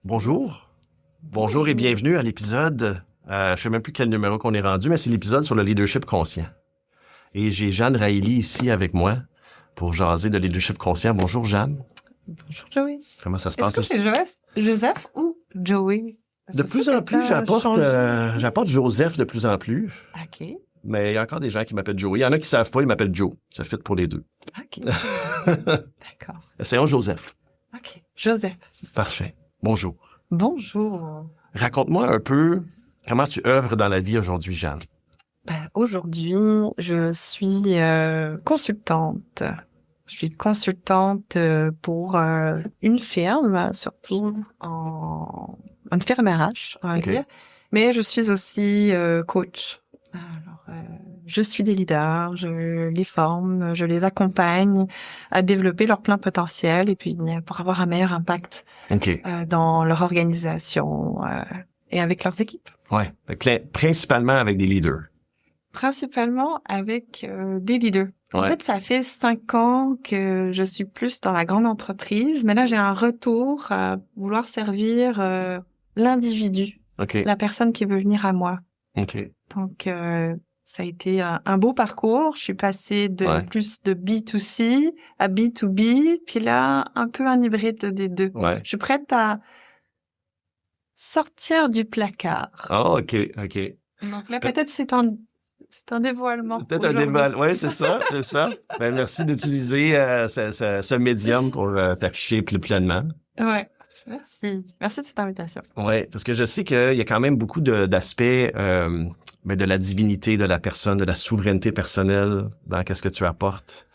Bonjour. Bonjour et bienvenue à l'épisode, je sais même plus quel numéro qu'on est rendu, mais c'est l'épisode sur le leadership conscient. Et j'ai Jeanne Railly ici avec moi pour jaser de leadership conscient. Bonjour Jeanne. Bonjour Joey. Comment ça se Est-ce passe? que c'est Joseph ou Joey? De plus en plus, j'apporte Joseph de plus en plus. OK. Mais il y a encore des gens qui m'appellent Joey. Il y en a qui savent pas, ils m'appellent Joe. Ça fit pour les deux. OK. D'accord. Essayons Joseph. OK. Joseph. Parfait. Bonjour. Bonjour. Raconte-moi un peu comment tu œuvres dans la vie aujourd'hui, Jeanne. Aujourd'hui, je suis consultante. Je suis consultante pour une firme, surtout une firme RH, on va dire. Mais je suis aussi coach. Alors, je suis des leaders, je les forme, je les accompagne à développer leur plein potentiel et puis pour avoir un meilleur impact dans leur organisation et avec leurs équipes. Ouais, principalement avec des leaders. Principalement avec des leaders. Ouais. En fait, ça fait 5 ans que je suis plus dans la grande entreprise, mais là, j'ai un retour à vouloir servir l'individu, la personne qui veut venir à moi. Donc, ça a été un beau parcours. Je suis passée de plus de B2C à B2B, puis là, un peu un hybride des deux. Ouais. Je suis prête à sortir du placard. Oh, OK. Donc là, peut-être c'est un dévoilement. Peut-être un dévoilement. Oui, c'est ça. Ben, merci d'utiliser ce médium pour t'afficher plus pleinement. Ouais. Merci de cette invitation. Ouais, parce que je sais qu'il y a quand même beaucoup d'aspects de la divinité de la personne, de la souveraineté personnelle dans qu'est-ce que tu apportes.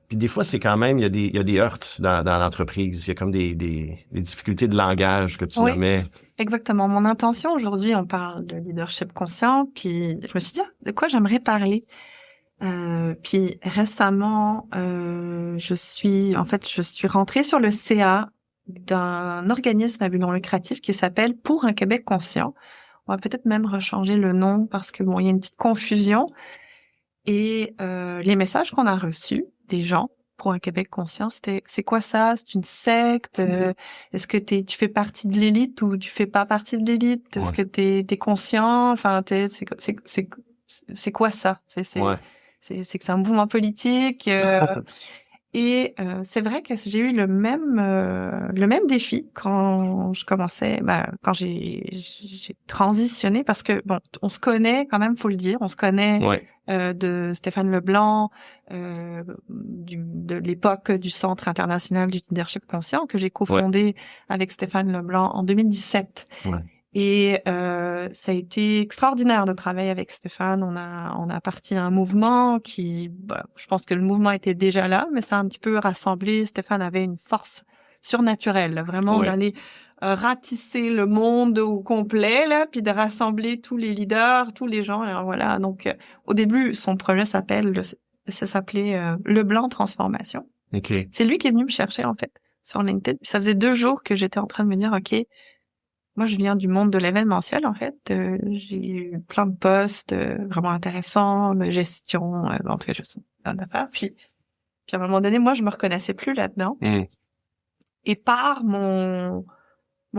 Puis des fois, c'est quand même, il y a des heurts dans l'entreprise. Il y a comme des difficultés de langage que tu mets. Exactement. Mon intention aujourd'hui, on parle de leadership conscient, puis je me suis dit, de quoi j'aimerais parler? Puis récemment, je suis rentrée sur le CA d'un organisme à but non lucratif qui s'appelle Pour un Québec conscient. On va peut-être même rechanger le nom parce que il y a une petite confusion. Et les messages qu'on a reçus des gens pour un Québec conscient, c'est quoi ça? C'est une secte? Est-ce que tu fais partie de l'élite ou tu fais pas partie de l'élite? Est-ce que t'es conscient? Enfin, c'est quoi ça? C'est que c'est un mouvement politique. Et c'est vrai que j'ai eu le même défi quand je commençais, quand j'ai transitionné, parce que bon, on se connaît quand même, faut le dire, on se connaît de Stéphane Leblanc, de l'époque du Centre international du leadership conscient que j'ai cofondé avec Stéphane Leblanc en 2017. Et ça a été extraordinaire de travailler avec Stéphane. On a parti un mouvement qui, je pense que le mouvement était déjà là, mais ça a un petit peu rassemblé. Stéphane avait une force surnaturelle, vraiment d'aller ratisser le monde au complet là, puis de rassembler tous les leaders, tous les gens. Alors voilà. Donc au début, son projet s'appelait Leblanc Transformation. C'est lui qui est venu me chercher en fait sur LinkedIn. Ça faisait 2 jours que j'étais en train de me dire, OK. Moi, je viens du monde de l'événementiel, en fait. J'ai eu plein de postes vraiment intéressants, de gestion, en tout cas, gestion d'affaires. Puis à un moment donné, moi, je me reconnaissais plus là-dedans. Et par mon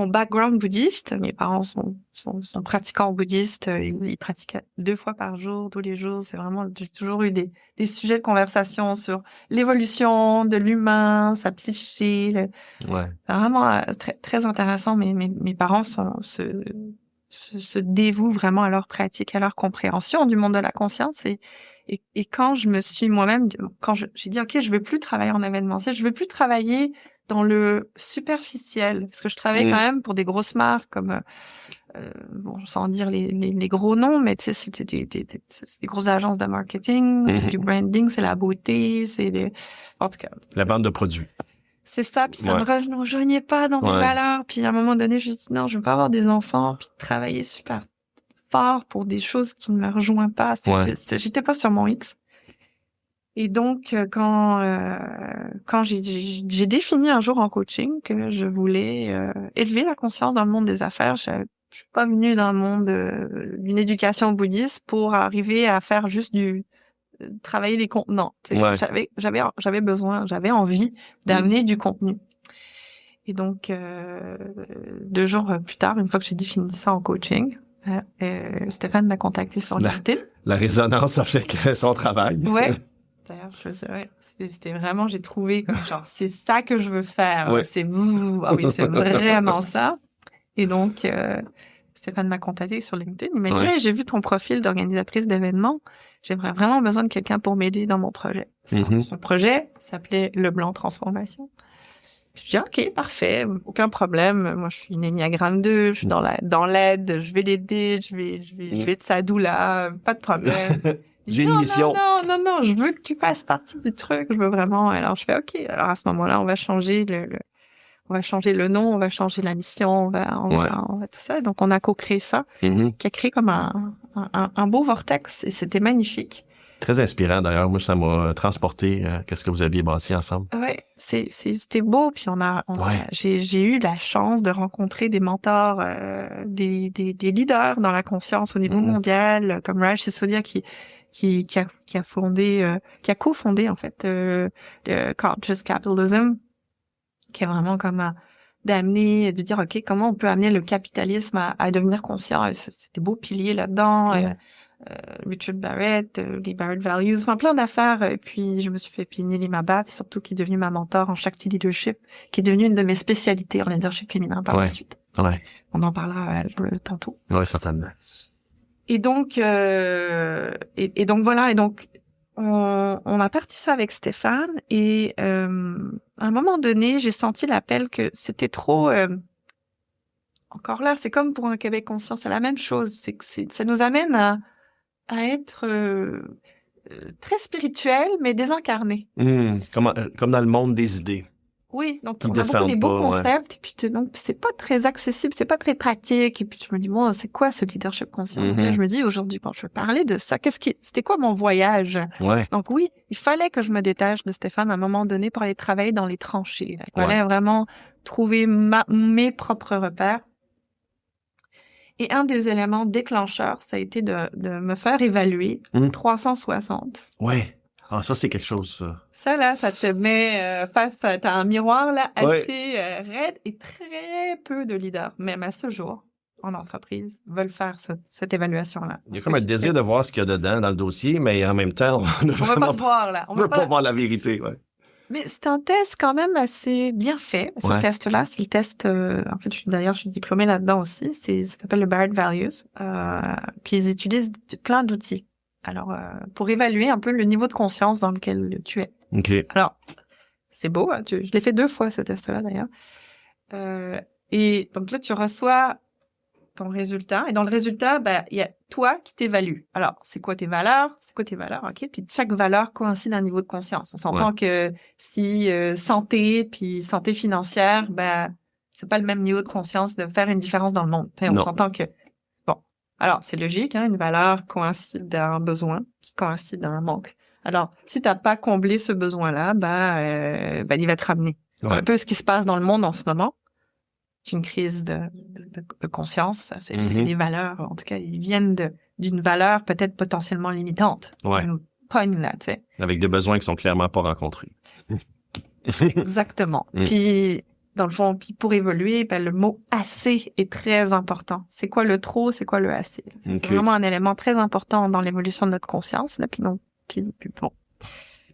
background bouddhiste, mes parents sont pratiquants bouddhistes, ils pratiquent 2 fois par jour, tous les jours. C'est vraiment, j'ai toujours eu des sujets de conversation sur l'évolution de l'humain, sa psyché. C'est vraiment très, très intéressant. Mes parents se dévouent vraiment à leur pratique, à leur compréhension du monde de la conscience. Et quand je me suis moi-même, quand j'ai dit, OK, je veux plus travailler en événementiel, je veux plus travailler dans le superficiel, parce que je travaillais quand même pour des grosses marques comme, sans dire les gros noms, mais tu sais, c'était des grosses agences de marketing, c'est du branding, c'est la beauté, en tout cas. La bande de produits. C'est ça, puis ça me rejoignait pas dans mes valeurs, puis à un moment donné, je me suis dit, non, je veux pas avoir des enfants, puis travailler super fort pour des choses qui ne me rejoignent pas, j'étais pas sur mon X. Et donc, quand j'ai défini un jour en coaching que je voulais élever la conscience dans le monde des affaires, je suis pas venue dans le monde d'une éducation bouddhiste pour arriver à faire juste travailler les contenants. J'avais besoin, j'avais envie d'amener du contenu. Et donc, 2 jours plus tard, une fois que j'ai défini ça en coaching, Stéphane m'a contacté sur LinkedIn. La résonance a fait que son travail. Ouais. D'ailleurs, c'était vraiment, j'ai trouvé comme genre, c'est ça que je veux faire. Ouais. C'est c'est vraiment ça. Et donc, Stéphane m'a contacté sur LinkedIn. Il m'a dit, hey, j'ai vu ton profil d'organisatrice d'événements. J'aimerais vraiment besoin de quelqu'un pour m'aider dans mon projet. Son projet s'appelait Le Blanc Transformation. Je dis, OK, parfait, aucun problème. Moi, je suis une Ennéagramme 2, je suis dans l'aide, je vais l'aider, je vais être sa doula, pas de problème. J'ai une mission. Non, je veux que tu fasses partie du truc, je veux vraiment. Alors, je fais OK. Alors, à ce moment-là, on va changer on va changer le nom, on va changer la mission, on va tout ça. Donc, on a co-créé ça, qui a créé comme un beau vortex et c'était magnifique. Très inspirant d'ailleurs. Moi, ça m'a transporté qu'est-ce que vous aviez bâti ensemble. Ouais, c'était beau. Puis j'ai eu la chance de rencontrer des mentors, des leaders dans la conscience au niveau mondial, comme Raj Sisodia qui a cofondé en fait le Conscious Capitalism, qui est vraiment comme de dire OK, comment on peut amener le capitalisme à devenir conscient. Et c'est des beaux piliers là-dedans. Richard Barrett, les Barrett Values, enfin plein d'affaires. Et puis je me suis fait piner Nelly Mabat, surtout qui est devenue ma mentor en Shakti Leadership, qui est devenue une de mes spécialités en leadership féminin par la suite. Ouais. On en parlera tantôt. Ouais, certainement. Et donc et donc voilà, et donc on a parti ça avec Stéphane et à un moment donné, j'ai senti l'appel que c'était trop encore là, c'est comme pour un Québec conscient, c'est la même chose, c'est que ça nous amène à être très spirituel, mais désincarné. Comme dans le monde des idées. Oui, donc on a beaucoup des beaux concepts, et puis donc c'est pas très accessible, c'est pas très pratique, et puis je me dis bon, c'est quoi ce leadership conscient? Là, je me dis aujourd'hui, bon, je vais parler de ça. C'était quoi mon voyage? Ouais. Donc oui, il fallait que je me détache de Stéphane à un moment donné pour aller travailler dans les tranchées. Là. Il fallait vraiment trouver mes propres repères. Et un des éléments déclencheurs, ça a été de me faire évaluer 360. Ouais. Ah, ça, c'est quelque chose, ça. Ça, là, ça te met face à... T'as un miroir, là, assez raide et très peu de leaders, même à ce jour, en entreprise, veulent faire cette évaluation-là. Il y a comme un désir de voir ce qu'il y a dedans dans le dossier, mais en même temps, on ne veut pas se voir, là. On veut pas voir la vérité, Mais c'est un test quand même assez bien fait. Ce test-là, c'est le test... en fait, je suis diplômée là-dedans aussi. Ça s'appelle le Barrett Values. Puis ils utilisent plein d'outils. Alors, pour évaluer un peu le niveau de conscience dans lequel tu es. OK. Alors, c'est beau. Hein, je l'ai fait 2 fois, ce test-là, d'ailleurs. Et donc là, tu reçois ton résultat. Et dans le résultat, il y a toi qui t'évalue. Alors, c'est quoi tes valeurs? OK? Puis chaque valeur coïncide à un niveau de conscience. On s'entend que si santé, puis santé financière, c'est pas le même niveau de conscience de faire une différence dans le monde. On s'entend que... Alors, c'est logique, hein, une valeur coïncide d'un besoin qui coïncide d'un manque. Alors, si t'as pas comblé ce besoin-là, il va te ramener. Un peu ce qui se passe dans le monde en ce moment. C'est une crise de conscience. C'est des valeurs, en tout cas, ils viennent d'une valeur peut-être potentiellement limitante. Ouais. Une pogne là, tu sais. Avec des besoins qui sont clairement pas rencontrés. Exactement. Puis, dans le fond, puis pour évoluer, le mot assez est très important. C'est quoi le trop, c'est quoi le assez? C'est vraiment un élément très important dans l'évolution de notre conscience. Là, puis bon.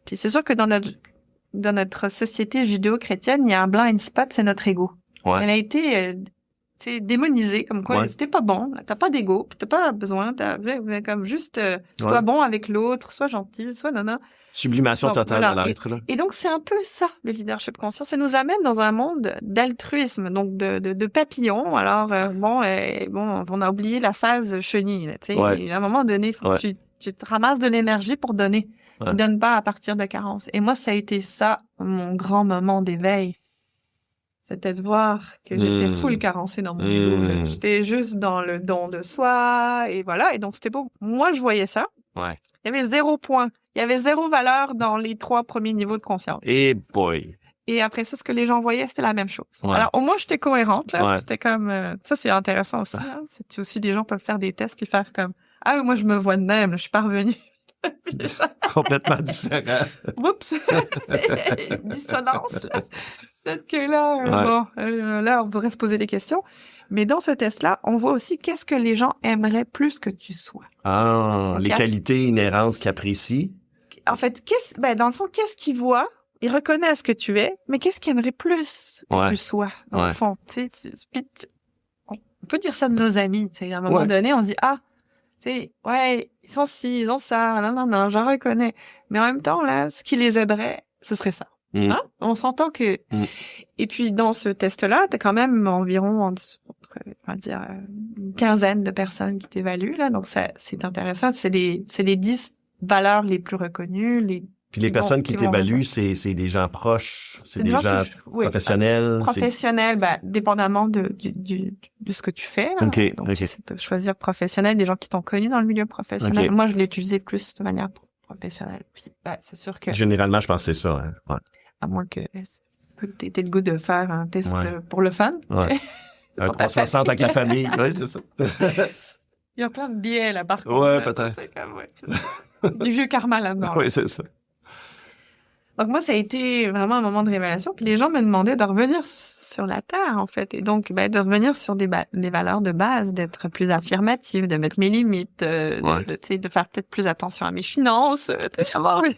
Puis c'est sûr que dans notre société judéo-chrétienne, il y a un blind spot, c'est notre ego. Ouais. Elle a été démonisée, comme quoi c'était pas bon, t'as pas d'ego, t'as pas besoin, comme juste sois bon avec l'autre, sois gentil, sois nana. Sublimation totale à l'être là. Et donc c'est un peu ça le leadership conscient, ça nous amène dans un monde d'altruisme, donc de papillons. Alors on a oublié la phase chenille, tu sais. À un moment donné, il faut que tu te ramasses de l'énergie pour donner. Tu donnes pas à partir de carence. Et moi ça a été ça mon grand moment d'éveil. C'était de voir que j'étais full carencée dans mon ego. J'étais juste dans le don de soi, et voilà. Et donc, c'était beau. Moi, je voyais ça. Ouais. Il y avait 0 point. Il y avait 0 valeur dans les 3 premiers niveaux de conscience. Et boy. Et après ça, ce que les gens voyaient, c'était la même chose. Ouais. Alors, au moins, j'étais cohérente, là. C'était comme, ça, c'est intéressant aussi, hein. C'est aussi, des gens peuvent faire des tests puis faire comme, ah, moi, je me vois de même, là, je suis pas revenue. Complètement différent. Oups! Dissonance, là. Peut-être que là, on voudrait se poser des questions. Mais dans ce test-là, on voit aussi qu'est-ce que les gens aimeraient plus que tu sois. Ah, les qualités inhérentes qu'ils apprécient. En fait, dans le fond, qu'est-ce qu'ils voient? Ils reconnaissent que tu es, mais qu'est-ce qu'ils aimeraient plus que tu sois, dans le fond? On peut dire ça de nos amis, tu sais, à un moment donné, on se dit, tu sais, ils sont ci, ils ont ça, non, je reconnais. Mais en même temps, là, ce qui les aiderait, ce serait ça. Hein? On s'entend que... Et puis, dans ce test-là, t'as quand même environ, on va dire, une quinzaine de personnes qui t'évaluent, là. Donc, ça, c'est intéressant. C'est les 10 valeurs les plus reconnues, Puis les personnes qui t'évaluent, c'est des gens proches, c'est des gens professionnels. Professionnels, dépendamment de ce que tu fais. Là. Okay, donc, c'est de choisir professionnel, des gens qui t'ont connu dans le milieu professionnel. Okay. Moi, je l'ai utilisé plus de manière professionnelle. Puis, c'est sûr que... Généralement, je pense que c'est ça. Hein. Ouais. À moins que t'aies le goût de faire un test pour le fun. Ouais. Un 360 avec la famille. Oui, c'est ça. Il y a plein de biais là, par contre. Ouais, peut-être. Du vieux karma là-dedans. Oui, c'est ça. Donc moi, ça a été vraiment un moment de révélation. Puis les gens me demandaient de revenir sur la terre, en fait. Et donc, de revenir sur des valeurs de base, d'être plus affirmative, de mettre mes limites, de faire peut-être plus attention à mes finances, d'avoir le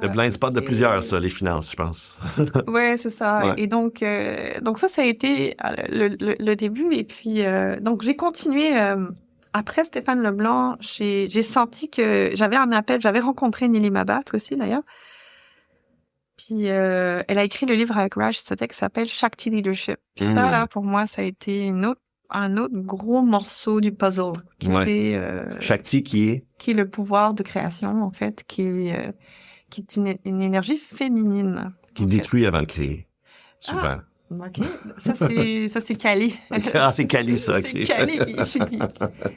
blind spot de plusieurs, ça, les finances, je pense. Ouais, c'est ça. Ouais. Et donc ça a été le début. Et puis, donc j'ai continué... Après Stéphane Leblanc, j'ai senti que j'avais un appel. J'avais rencontré Nili Mabat aussi, d'ailleurs. Puis, elle a écrit le livre avec Raj Sotek qui s'appelle Shakti Leadership. Puis ça, là, pour moi, ça a été un autre gros morceau du puzzle. Qui était... Shakti qui est le pouvoir de création, en fait, qui est une énergie féminine. Qui détruit avant de créer. Souvent. OK. Ça, c'est Kali. Ah, c'est Kali, ça. Okay. C'est Kali.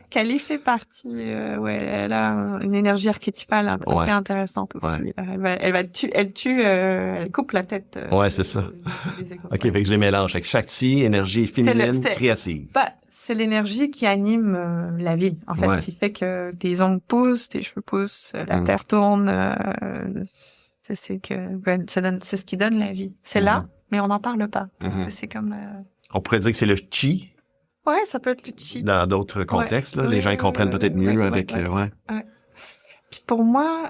Kali fait partie, elle a une énergie archétypale assez intéressante aussi. Elle coupe la tête. C'est ça. OK, fait que je les mélange avec Shakti, énergie féminine, créative. C'est l'énergie qui anime la vie, en fait, qui fait que tes ongles poussent, tes cheveux poussent, la terre tourne, c'est ce qui donne la vie. C'est là. Mais on n'en parle pas. C'est comme... On pourrait dire que c'est le chi. Ouais, ça peut être le chi. Dans d'autres contextes, là, les gens comprennent peut-être mieux avec... Puis pour moi,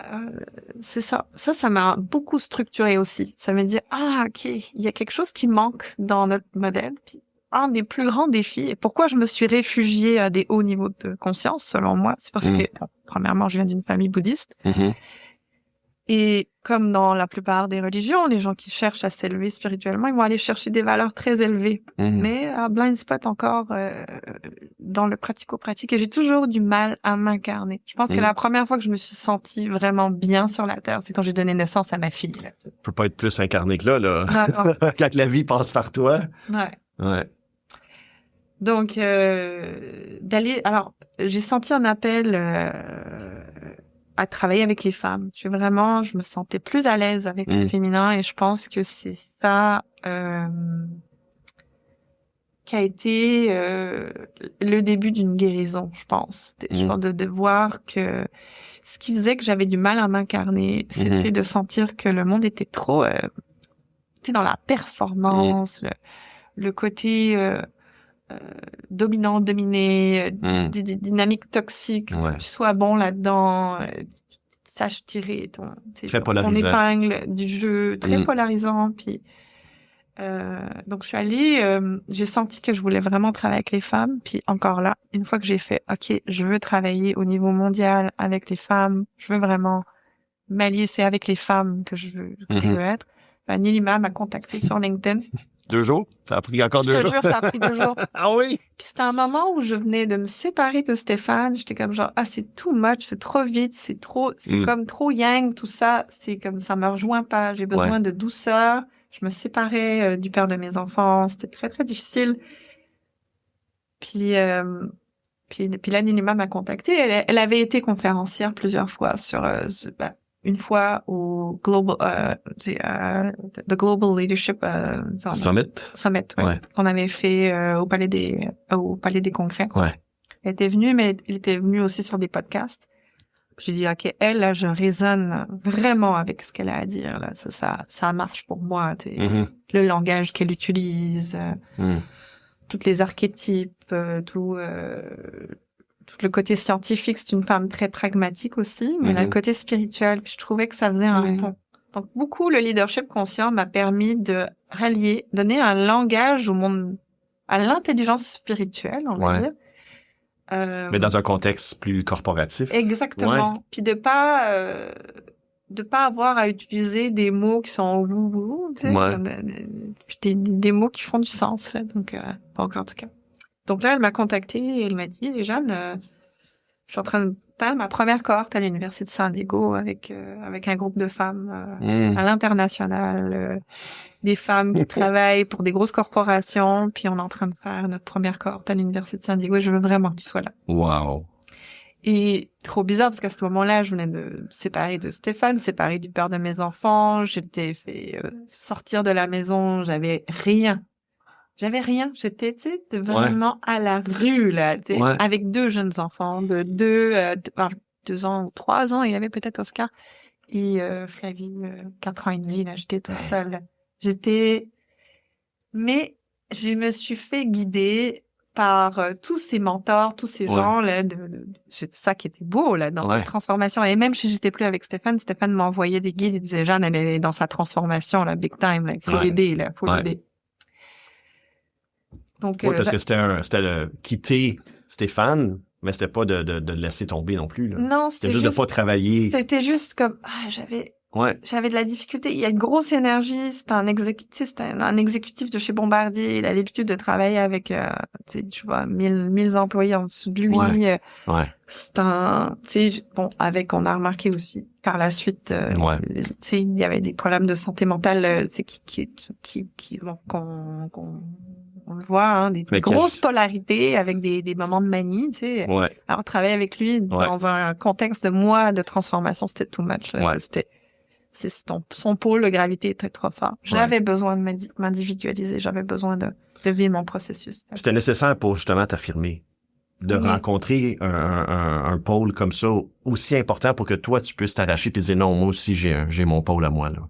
c'est ça. Ça m'a beaucoup structuré aussi. Ça me dit, OK, il y a quelque chose qui manque dans notre modèle. Puis un des plus grands défis, et pourquoi je me suis réfugiée à des hauts niveaux de conscience, selon moi, c'est parce que, premièrement, je viens d'une famille bouddhiste. Et comme dans la plupart des religions, les gens qui cherchent à s'élever spirituellement, ils vont aller chercher des valeurs très élevées. Mais à blind spot encore, dans le pratico-pratique, et j'ai toujours du mal à m'incarner. Je pense que la première fois que je me suis sentie vraiment bien sur la terre, c'est quand j'ai donné naissance à ma fille. Là. Tu peux pas être plus incarné que là. Quand la vie passe par toi. Ouais. Donc, alors, j'ai senti un appel à travailler avec les femmes. Je me sentais plus à l'aise avec le féminin et je pense que c'est ça qui a été le début d'une guérison, je pense. Je pense de voir que ce qui faisait que j'avais du mal à m'incarner, c'était de sentir que le monde était trop dans la performance, le côté dominant, dominé, dynamique toxique, que tu sois bon là-dedans, sache tirer ton épingle du jeu, très polarisant. Puis donc je suis allée, j'ai senti que je voulais vraiment travailler avec les femmes. Puis encore là, une fois que j'ai fait, OK, je veux travailler au niveau mondial avec les femmes, je veux vraiment m'allier, c'est avec les femmes que je veux être. Nilima m'a contacté sur LinkedIn. 2 jours? Ça a pris encore 2 jours? Je te jure, ça a pris 2 jours. Ah oui? Puis c'était un moment où je venais de me séparer de Stéphane. J'étais comme genre, c'est too much, c'est trop vite, c'est comme trop yang, tout ça. C'est comme, ça me rejoint pas. J'ai besoin de douceur. Je me séparais du père de mes enfants. C'était très, très difficile. Puis là, Nilima m'a contactée. Elle avait été conférencière plusieurs fois sur, une fois au The Global Leadership Summit, qu'on avait fait au Palais des Congrès. Elle était venue, mais elle était venue aussi sur des podcasts. J'ai dit, OK, elle, là, je résonne vraiment avec ce qu'elle a à dire, là. Ça marche pour moi, le langage qu'elle utilise, toutes les archétypes, tout le côté scientifique. C'est une femme très pragmatique aussi, mais le côté spirituel. Puis je trouvais que ça faisait un pont. Donc, beaucoup, le leadership conscient m'a permis de rallier, donner un langage au monde, à l'intelligence spirituelle, on va dire. Mais dans un contexte plus corporatif. Exactement. Ouais. Puis de pas avoir à utiliser des mots qui sont wou-wou, tu sais, puis des mots qui font du sens, là. Donc en tout cas. Donc là, elle m'a contactée et elle m'a dit, Jeanne, je suis en train de faire ma première cohorte à l'université de San Diego avec un groupe de femmes à l'international, des femmes qui travaillent pour des grosses corporations, puis on est en train de faire notre première cohorte à l'université de San Diego et je veux vraiment que tu sois là. Wow. Et trop bizarre parce qu'à ce moment-là, je venais de me séparer de Stéphane, séparer du père de mes enfants, j'étais fait sortir de la maison, j'avais rien. J'étais, tu sais, vraiment à la rue, là, tu sais, avec 2 jeunes enfants de 2 ans ou 3 ans, il avait peut-être Oscar, et Flavie, 4 ans et demi, là, j'étais toute seule. Mais je me suis fait guider par tous ces mentors, tous ces gens, là, c'est ça qui était beau, là, dans cette transformation. Et même si j'étais plus avec Stéphane m'envoyait des guides, il disait, Jeanne, elle est dans sa transformation, là, big time, là, faut l'aider, là, faut l'aider. Donc, parce que c'était quitter Stéphane, mais c'était pas de le laisser tomber non plus, là. Non, c'était juste de pas travailler. C'était juste comme, j'avais de la difficulté. Il y a une grosse énergie. C'est un exécutif de chez Bombardier. Il a l'habitude de travailler avec, tu vois, 1000 employés en dessous de lui. C'est on a remarqué aussi par la suite, il y avait des problèmes de santé mentale, on le voit, hein, des grosses polarités avec des moments de manie, tu sais. Alors, travailler avec lui dans un contexte de transformation, c'était too much, là. Son pôle de gravité était trop fort. J'avais besoin de m'individualiser, j'avais besoin de vivre mon processus. C'était nécessaire pour justement t'affirmer, de rencontrer un pôle comme ça aussi important pour que toi tu puisses t'arracher puis dire non, moi aussi j'ai mon pôle à moi, là.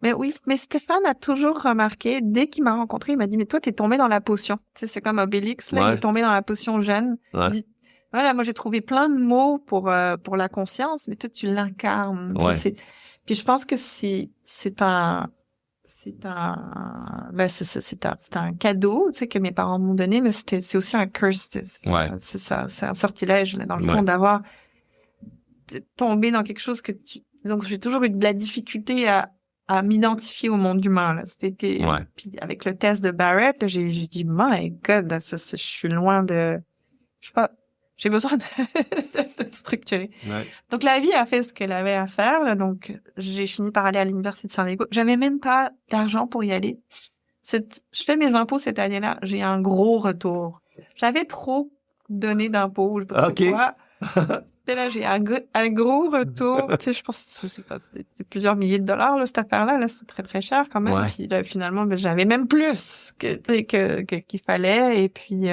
Mais oui, mais Stéphane a toujours remarqué, dès qu'il m'a rencontré, il m'a dit, mais toi, t'es tombé dans la potion. Tu sais, c'est comme Obélix, là, il est tombé dans la potion jeune. Il dit, voilà, moi, j'ai trouvé plein de mots pour la conscience, mais toi, tu l'incarnes. Puis je pense que c'est un cadeau, tu sais, que mes parents m'ont donné, mais c'est aussi un curse. C'est ça, c'est un sortilège, là, dans le fond, d'avoir tombé dans quelque chose donc j'ai toujours eu de la difficulté à m'identifier au monde humain, là. Puis avec le test de Barrett, là, j'ai dit, my God, je suis loin de, je sais pas, j'ai besoin de structurer. Donc la vie a fait ce qu'elle avait à faire, là. Donc j'ai fini par aller à l'université de San Diego. J'avais même pas d'argent pour y aller. Je fais mes impôts cette année-là, j'ai un gros retour. J'avais trop donné d'impôts, je sais pas pourquoi. Et là, j'ai un gros retour. Tu sais, je pense, je sais pas, c'était plusieurs milliers de dollars, là, cette affaire-là. Là, c'est très, très cher, quand même. Puis là, finalement, j'avais même plus qu'il fallait. Et puis,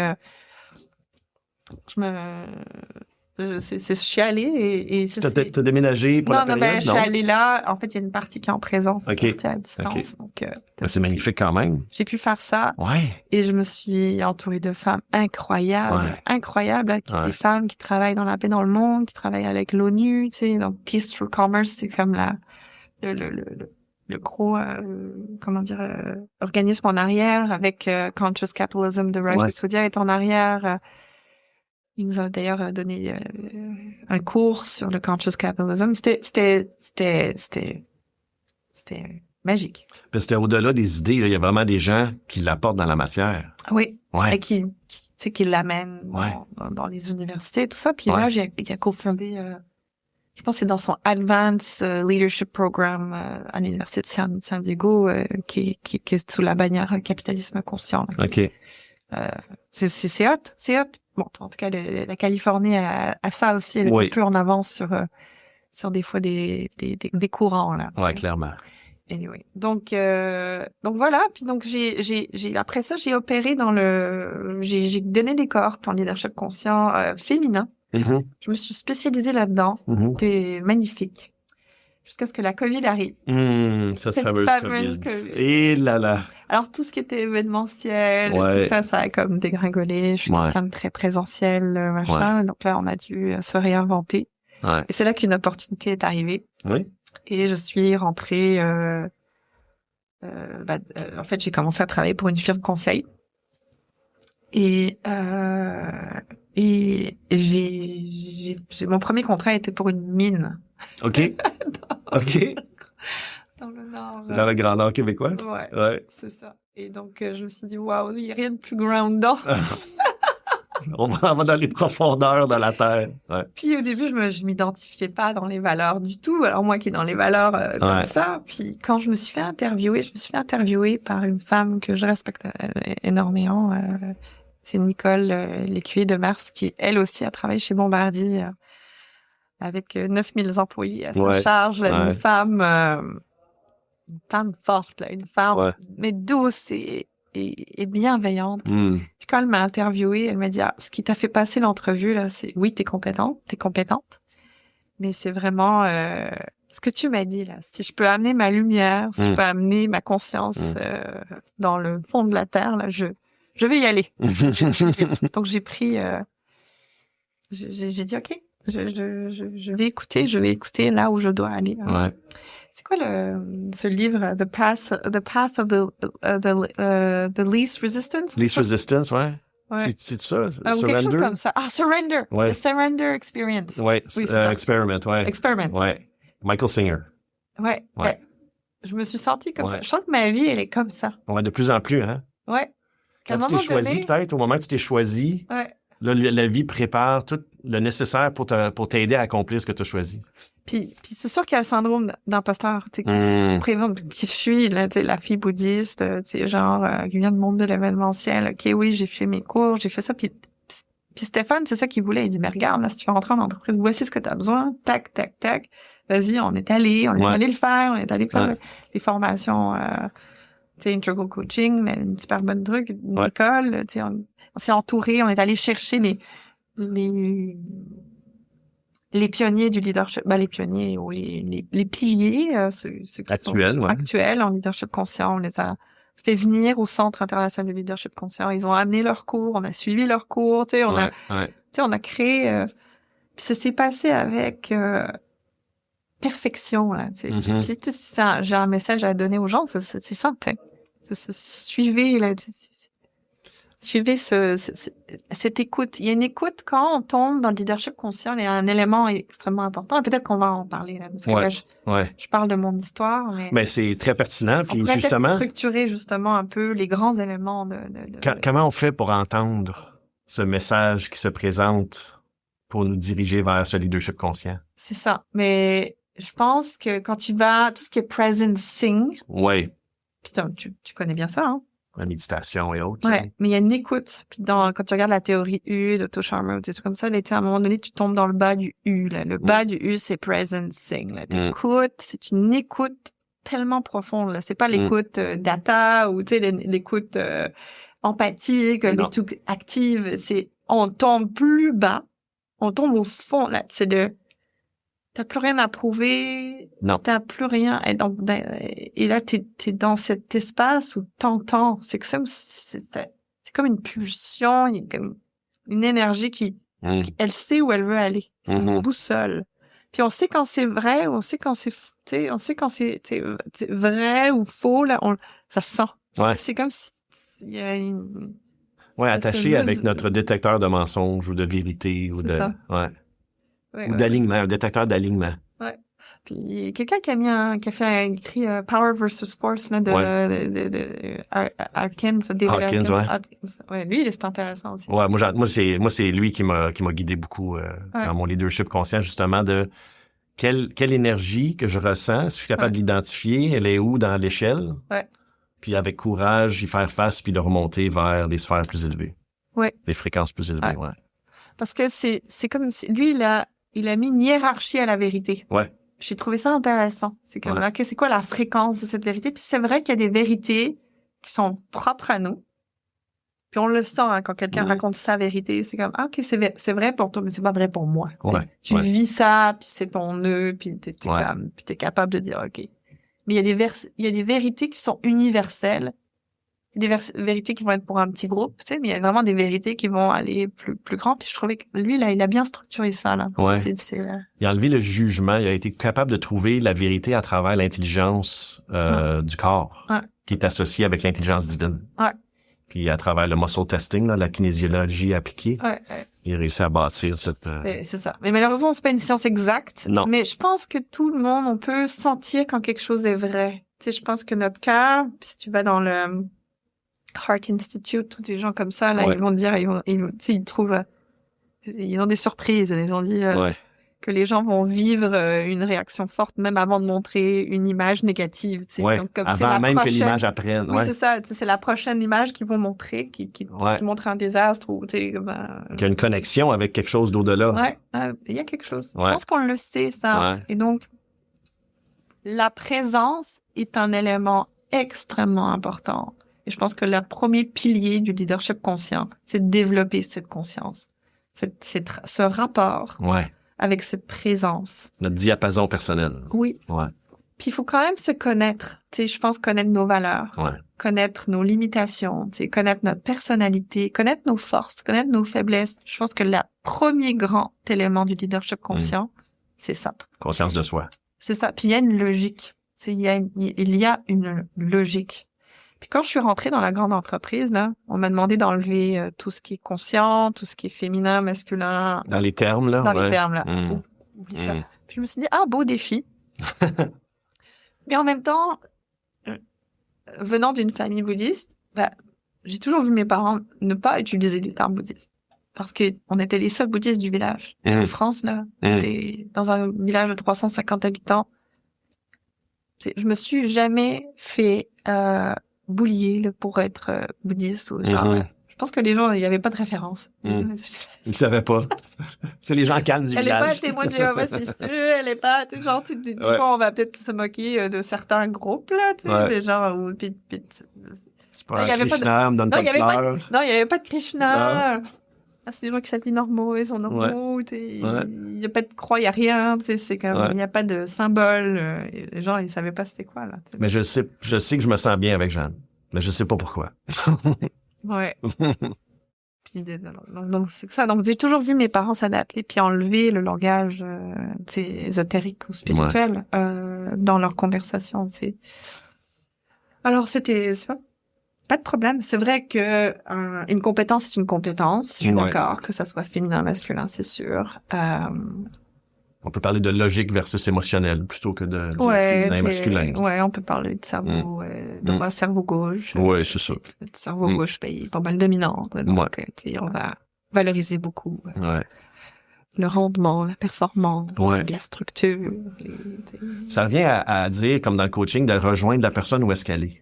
je suis allée et t'as déménagé pour la période? Je suis allée là. En fait, il y a une partie qui est en présence, une partie à distance. Donc, c'est magnifique quand même. J'ai pu faire ça. Et je me suis entourée de femmes incroyables, des femmes qui travaillent dans la paix dans le monde, qui travaillent avec l'ONU, tu sais, donc Peace Through Commerce, c'est comme le gros, organisme en arrière, avec Conscious Capitalism de Raj Kusudia est en arrière. Il nous a d'ailleurs donné un cours sur le Conscious Capitalism. C'était magique. Parce que c'était au-delà des idées, là, il y a vraiment des gens qui l'apportent dans la matière. Oui. Et qui l'amènent dans les universités, tout ça. Puis là, il a cofondé, je pense que c'est dans son Advanced Leadership Program à l'université de San Diego, qui est sous la bannière capitalisme conscient. Là, c'est hot. Bon, en tout cas, la Californie a ça aussi. Elle est un peu en avance sur des fois des courants, là. Clairement. Anyway. Donc voilà. Puis donc après ça, j'ai opéré j'ai donné des cohortes en leadership conscient féminin. Mhm. Je me suis spécialisée là-dedans. Mhm. C'était magnifique. Jusqu'à ce que la COVID arrive. Cette Cette fameuse fameuse COVID. COVID. Et là là. Alors, tout ce qui était événementiel, Ouais. tout ça, ça a comme dégringolé. Je suis Ouais. quelqu'un de très présentiel, machin. Donc là, on a dû se réinventer. Ouais. Et c'est là qu'une opportunité est arrivée. Oui. Et je suis rentrée... en fait, j'ai commencé à travailler pour une firme conseil. Et mon premier contrat était pour une mine. OK. OK. Dans le Nord. Dans le Grand Nord québécois. Ouais. C'est ça. Et donc, je me suis dit, waouh, il n'y a rien de plus groundant. On va dans les profondeurs de la terre. Ouais. Puis au début, je m'identifiais pas dans les valeurs du tout. Alors moi qui est dans les valeurs comme ça. Puis quand je me suis fait interviewer par une femme que je respecte énormément. C'est Nicole Lécuyer de Mars qui, elle aussi, a travaillé chez Bombardier avec 9000 employés à sa charge. Là, une femme forte, là, une femme mais douce et bienveillante. Puis quand elle m'a interviewée, elle m'a dit ce qui t'a fait passer l'entrevue là, c'est oui, t'es compétente, mais c'est vraiment ce que tu m'as dit là. Si je peux amener ma lumière, si je peux amener ma conscience dans le fond de la terre, là, je vais y aller. Donc j'ai pris, j'ai dit ok, je vais écouter là où je dois aller. Hein. Ouais. C'est quoi ce livre, The Path of the Least Resistance? Least Resistance, ouais. Ouais. C'est ça? Ou quelque chose comme ça. Ah, Surrender. Ouais. The Surrender Experience. Ouais. Oui, Experiment, ouais. Experiment. Ouais. Michael Singer. Ouais. Je me suis sentie comme ça. Je sens que ma vie, elle est comme ça. Ouais, de plus en plus, hein. Ouais. Quand tu t'es choisi, peut-être, au moment où tu t'es choisi, là, la vie prépare tout le nécessaire pour t'aider à accomplir ce que tu as choisi. Puis c'est sûr qu'il y a le syndrome d'imposteur, tu sais, qui se présente, qui je suis, là, tu sais, la fille bouddhiste, tu sais, genre, qui vient du monde de l'événementiel. OK, oui, j'ai fait mes cours, j'ai fait ça. Puis Stéphane, c'est ça qu'il voulait. Il dit, mais regarde, là, si tu veux rentrer en entreprise, voici ce que tu as besoin. Tac, tac, tac. Vas-y, on est allé le faire. On est allé faire les formations, tu sais, Integral Coaching, une super bonne truc, une école, tu sais, on s'est entouré, on est allé chercher les pionniers du leadership, les pionniers ou les piliers, ceux qui sont actuels en leadership conscient, on les a fait venir au Centre international de leadership conscient. Ils ont amené leurs cours, on a suivi leurs cours, tu sais, on a créé, puis ça s'est passé avec perfection, là, tu sais. Puis j'ai un message à donner aux gens, c'est simple, hein. Suivez, là, suivez cette écoute. Il y a une écoute quand on tombe dans le leadership conscient. Il y a un élément extrêmement important. Et peut-être qu'on va en parler là, parce que là, je parle de mon histoire, mais c'est très pertinent. Puis on pourrait justement, structurer justement un peu les grands éléments Comment on fait pour entendre ce message qui se présente pour nous diriger vers ce leadership conscient? C'est ça. Mais je pense que quand tu vas tout ce qui est presencing. Ouais. Putain, tu connais bien ça, hein? La méditation et autres. Ouais, mais il y a une écoute. Puis quand tu regardes la théorie U d'Otto Scharmer ou des trucs comme ça, là, à un moment donné, tu tombes dans le bas du U, là. Le bas du U, c'est presencing, là. T'écoutes, c'est une écoute tellement profonde, là. C'est pas l'écoute data ou, tu sais, l'écoute empathique, l'écoute active. On tombe plus bas. On tombe au fond, là. T'as plus rien à prouver. Non. T'as plus rien. Et là, t'es dans cet espace où t'entends. C'est comme une pulsion, il y a comme une énergie qui elle sait où elle veut aller. C'est une boussole. Puis on sait quand c'est vrai, on sait quand c'est, on sait quand c'est vrai ou faux, là, ça se sent. Ouais. C'est comme s'il y a une... Ouais, attaché avec notre détecteur de mensonges ou de vérité ou de... Ça. Ou d'alignement, un détecteur d'alignement. Ouais. Puis quelqu'un qui a écrit Power versus Force là, de Hawkins, David Hawkins. Ouais, lui, c'est intéressant aussi. Ouais, moi c'est lui qui m'a guidé beaucoup dans mon leadership conscient, justement, de quelle énergie que je ressens, si je suis capable de l'identifier, elle est où dans l'échelle. Ouais. Puis avec courage, y faire face, puis de remonter vers les sphères plus élevées. Ouais. Les fréquences plus élevées, Parce que c'est comme si lui, il a mis une hiérarchie à la vérité. Ouais. J'ai trouvé ça intéressant. C'est comme, OK, c'est quoi la fréquence de cette vérité? Puis c'est vrai qu'il y a des vérités qui sont propres à nous. Puis on le sent, hein, quand quelqu'un raconte sa vérité, c'est comme, ah, ok, c'est vrai pour toi, mais c'est pas vrai pour moi. Tu vis ça, puis c'est ton nœud, puis t'es capable de dire, ok. Mais il y a des vérités qui sont universelles. Des vérités qui vont être pour un petit groupe, tu sais, mais il y a vraiment des vérités qui vont aller plus grand. Puis je trouvais que lui, là, il a bien structuré ça, là. Ouais. Il a enlevé le jugement. Il a été capable de trouver la vérité à travers l'intelligence du corps, qui est associée avec l'intelligence divine. Ouais. Puis à travers le muscle testing, là, la kinésiologie appliquée, il a réussi à bâtir cette... C'est ça. Mais malheureusement, c'est pas une science exacte. Non. Mais je pense que tout le monde, on peut sentir quand quelque chose est vrai. Tu sais, je pense que notre cœur, si tu vas dans le Heart Institute, tous des gens comme ça, là, ils vont te dire, tu sais, ils trouvent, ils ont des surprises. Ils ont dit que les gens vont vivre une réaction forte même avant de montrer une image négative. Tu sais. Donc, comme avant même que l'image apprenne. Oui, c'est ça. C'est la prochaine image qu'ils vont montrer, qui montre un désastre ou tu sais, qu'il y a une connexion avec quelque chose d'au-delà. Ouais, il y a quelque chose. Je pense qu'on le sait, ça. Et donc, la présence est un élément extrêmement important. Et je pense que le premier pilier du leadership conscient, c'est de développer cette conscience, ce rapport avec cette présence. Notre diapason personnel. Oui. Ouais. Puis il faut quand même se connaître. Tu sais, je pense connaître nos valeurs, connaître nos limitations, tu sais, connaître notre personnalité, connaître nos forces, connaître nos faiblesses. Je pense que le premier grand élément du leadership conscient, c'est ça. Conscience de soi. C'est ça. Puis il y a une logique. Tu sais, il y a une logique. Puis quand je suis rentrée dans la grande entreprise, là, on m'a demandé d'enlever tout ce qui est conscient, tout ce qui est féminin, masculin. Dans les termes, là. Dans les termes, là. Oublie ça. Puis je me suis dit, beau défi. Mais en même temps, venant d'une famille bouddhiste, j'ai toujours vu mes parents ne pas utiliser des termes bouddhistes. Parce que on était les seuls bouddhistes du village. En France, là. Dans un village de 350 habitants. Je me suis jamais fait, boulier pour être bouddhiste ou genre je pense que les gens il y avait pas de référence. Ils savaient pas. C'est les gens calmes du village. Elle est pas témoin de Jéhovah, c'est sûr, elle est pas genre des fois on va peut-être se moquer de certains groupes là, tu sais, les gens ou c'est pas un Krishna, me donne pas de fleurs. Non, il y avait pas de Krishna. C'est des gens qui s'habillent normaux, ils sont normaux, il y a pas de croix, il y a rien, tu sais, c'est comme il y a pas de symbole, les gens ils savaient pas c'était quoi là. Mais je sais que je me sens bien avec Jeanne, mais je sais pas pourquoi. Puis donc c'est ça, donc j'ai toujours vu mes parents s'adapter puis enlever le langage ésotérique ou spirituel dans leur conversation, tu sais. Alors c'est pas de problème. C'est vrai que une compétence, c'est une compétence. Je suis d'accord, que ça soit féminin, masculin, c'est sûr. On peut parler de logique versus émotionnel plutôt que de féminin et masculin. Ouais, on peut parler de cerveau, de cerveau gauche. Ouais, c'est ça. Le cerveau gauche, il est pas mal dominant. Donc, on va valoriser beaucoup le rendement, la performance, la structure. Ça revient à dire, comme dans le coaching, de rejoindre la personne où est-ce qu'elle est.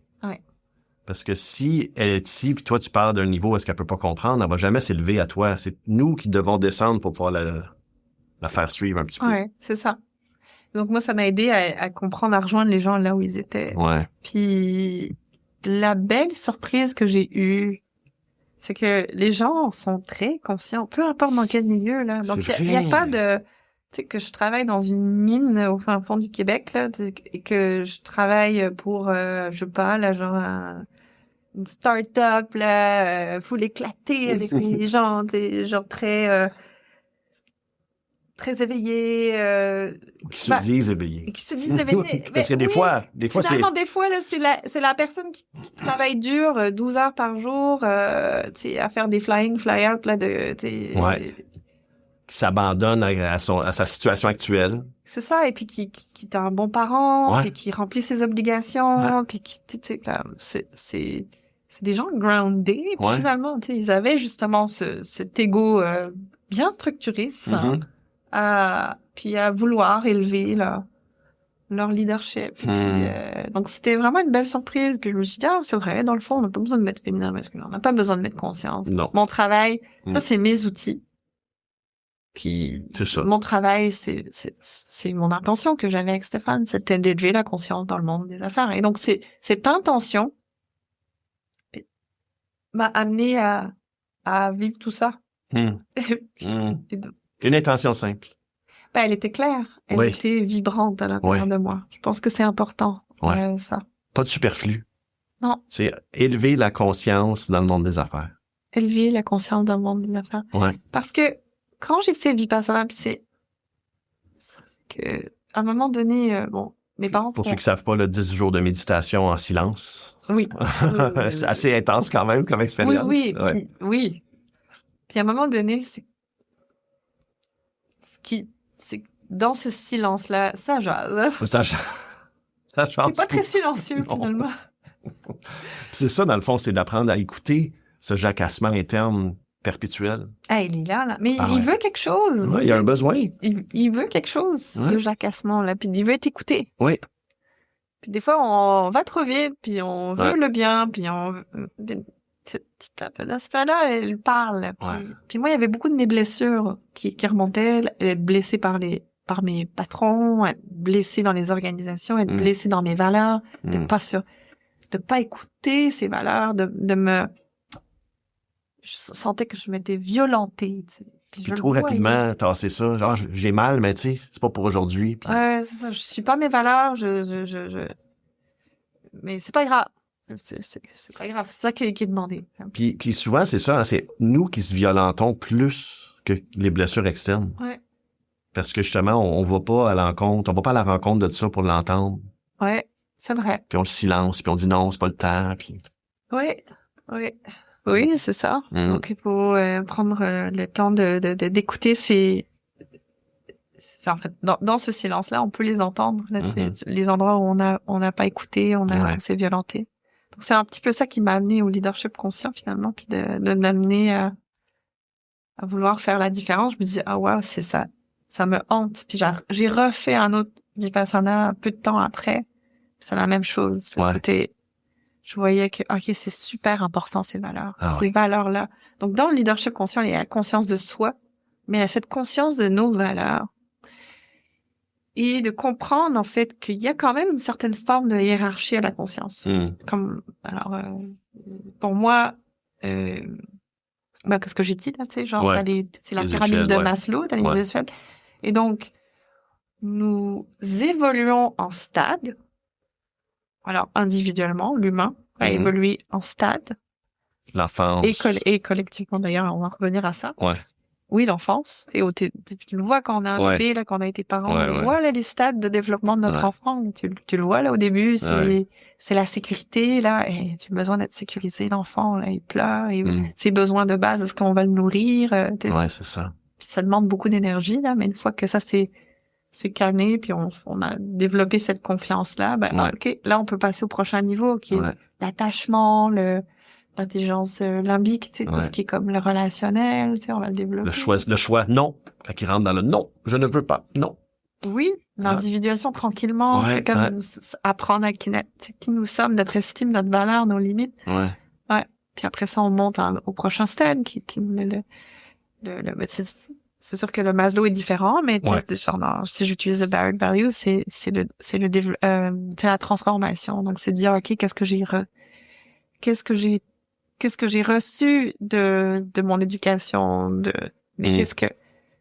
Parce que si elle est ici, puis toi, tu parles d'un niveau où est-ce qu'elle peut pas comprendre, elle va jamais s'élever à toi. C'est nous qui devons descendre pour pouvoir la faire suivre un petit peu. Ouais, c'est ça. Donc moi, ça m'a aidé à comprendre, à rejoindre les gens là où ils étaient. Ouais. Puis la belle surprise que j'ai eue, c'est que les gens sont très conscients, peu importe dans quel milieu, là. Donc il y a pas de... Tu sais, que je travaille dans une mine au fin fond du Québec, là, et que je travaille pour, je sais pas, là, genre, une start-up, là, full éclaté avec des gens, genre très éveillés. Qui se disent éveillés. Qui se disent éveillés. Parce que des fois, finalement, des fois, là, c'est la personne qui travaille dur, 12 heures par jour, tu sais, à faire des fly-out, là, tu sais. Qui s'abandonne à sa situation actuelle. C'est ça, et puis qui est un bon parent, puis qui remplit ses obligations, puis qui, tu sais, c'est des gens grounded, puis finalement, tu sais, ils avaient justement cet ego bien structuré, sain, puis à vouloir élever leur leadership. Puis, donc c'était vraiment une belle surprise, puis je me suis dit, c'est vrai, dans le fond, on n'a pas besoin de mettre féminin, masculin, on n'a pas besoin de mettre conscience. Non. Mon travail, ça c'est mes outils. Puis mon travail, c'est mon intention que j'avais avec Stéphane, c'était d'élever la conscience dans le monde des affaires. Et donc c'est cette intention. m'a amené à vivre tout ça. Hum, Et hum. et de- Une intention simple. ben, elle était claire, elle Oui. était vibrante à l'intérieur Oui. de moi. Je pense que c'est important, Ouais. ça. Pas de superflu. Non, C'est élever la conscience dans le monde des affaires. élever la conscience dans le monde des affaires. Ouais. Parce que quand j'ai fait Vipassana, puis c'est que à un moment donné, bon, mes parents Pour ceux qui savent pas, 10 jours de méditation en silence. oui. C'est assez intense quand même comme expérience. Oui, Ouais. puis, oui. Puis à un moment donné, c'est dans ce silence-là, ça jase. Ça change C'est pas très tout. silencieux, Non. finalement. C'est ça, dans le fond, c'est d'apprendre à écouter ce jacassement interne perpétuel. Ah, il est là. Mais Ah il ouais. veut quelque chose. Ouais, il y a un besoin. Il veut quelque chose, Ouais. le jacassement, là. Puis il veut être écouté. Oui. Puis des fois, on va trop vite, puis on veut Ouais. le bien, puis on... Cet aspect-là, elle parle. Puis moi, il y avait beaucoup de mes blessures qui remontaient. Être blessée par mes patrons, être blessée dans les organisations, être blessée dans mes valeurs, d'être pas sûr, de pas écouter ces valeurs, de me... Je sentais que je m'étais violentée, tu sais. Puis trop rapidement, tasser ça. Genre, j'ai mal, mais tu sais, c'est pas pour aujourd'hui. Puis... Ouais, c'est ça. Je suis pas mes valeurs, mais c'est pas grave. C'est pas grave. C'est ça qui est demandé. Puis souvent, c'est ça, hein, c'est nous qui se violentons plus que les blessures externes. Ouais. Parce que justement, on va pas à l'encontre, on va pas à la rencontre de ça pour l'entendre. Ouais, c'est vrai. Puis on le silence, puis on dit non, c'est pas le temps. Puis... Oui, c'est ça. Donc il faut prendre le temps d'écouter c'est en fait dans ce silence-là, on peut les entendre. Là, c'est les endroits où on n'a pas écouté, on s'est violenté. Donc c'est un petit peu ça qui m'a amené au leadership conscient finalement, qui de m'amener à vouloir faire la différence. Je me dis waouh, c'est ça. Ça me hante. Puis j'ai refait un autre Vipassana peu de temps après. C'est la même chose. C'était, je voyais que ok, c'est super important ces valeurs, ces valeurs-là. Donc dans le leadership conscient, il y a la conscience de soi, mais il y a cette conscience de nos valeurs et de comprendre en fait qu'il y a quand même une certaine forme de hiérarchie à la conscience. Comme alors pour moi. Qu'est-ce que j'ai dit là, tu sais, genre c'est la pyramide de Maslow, t'as les échelles. Et donc nous évoluons en stade. Alors individuellement, l'humain va évoluer en stade. L'enfance. Et collectivement d'ailleurs, on va revenir à ça. Ouais. Oui, l'enfance. Et tu le vois quand on a un bébé, là, quand on a été parent, on voit là les stades de développement de notre enfant. Tu le vois là au début, c'est la sécurité là. Et tu as besoin d'être sécurisé, l'enfant là, il pleure, ses besoins de base, est-ce qu'on va le nourrir c'est ça. Puis ça demande beaucoup d'énergie là, mais une fois que ça c'est calmé, puis on a développé cette confiance là, ok, là on peut passer au prochain niveau qui est l'attachement, l'intelligence limbique, tu sais, tout ce qui est comme le relationnel, tu sais, on va le développer. Le choix, non. Quand il rentre dans le non, je ne veux pas, non. Oui, l'individuation tranquillement, c'est comme apprendre à qui nous sommes, notre estime, notre valeur, nos limites. Ouais. Puis après ça, on monte au prochain stade, c'est sûr que le Maslow est différent, mais si j'utilise le Barrett Value, c'est la transformation. Donc c'est de dire ok, qu'est-ce que j'ai reçu de mon éducation,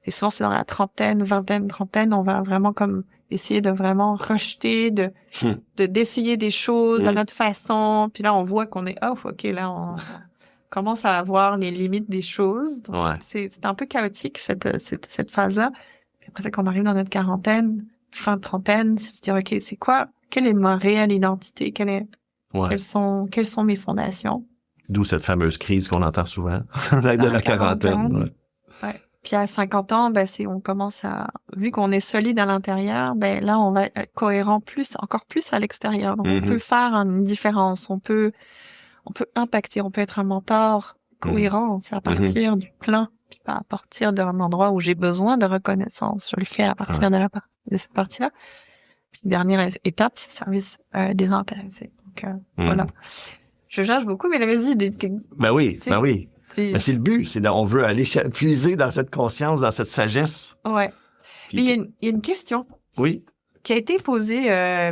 et souvent c'est dans la trentaine, on va vraiment comme essayer de vraiment rejeter, d'essayer des choses à notre façon, puis là on voit qu'on est ok, là on commence à avoir les limites des choses. Donc c'est un peu chaotique cette phase-là. Puis après ça, quand on arrive dans notre quarantaine, fin de trentaine, c'est de se dire ok, c'est quoi, quelle est ma réelle identité, quelles sont mes fondations. D'où cette fameuse crise qu'on entend souvent de la quarantaine. Puis à 50 ans, on commence vu qu'on est solide à l'intérieur, là on va être cohérent encore plus à l'extérieur. Donc on peut faire une différence, on peut impacter, on peut être un mentor cohérent, c'est à partir du plein, puis pas à partir d'un endroit où j'ai besoin de reconnaissance. Je le fais à partir de cette partie-là. Puis dernière étape, c'est le service désintéressé. Donc voilà. Je cherche beaucoup, mais là, vas-y. Oui. Mais c'est le but, on veut aller puiser dans cette conscience, dans cette sagesse. Ouais. Puis il y a une question. Oui. Qui a été posée,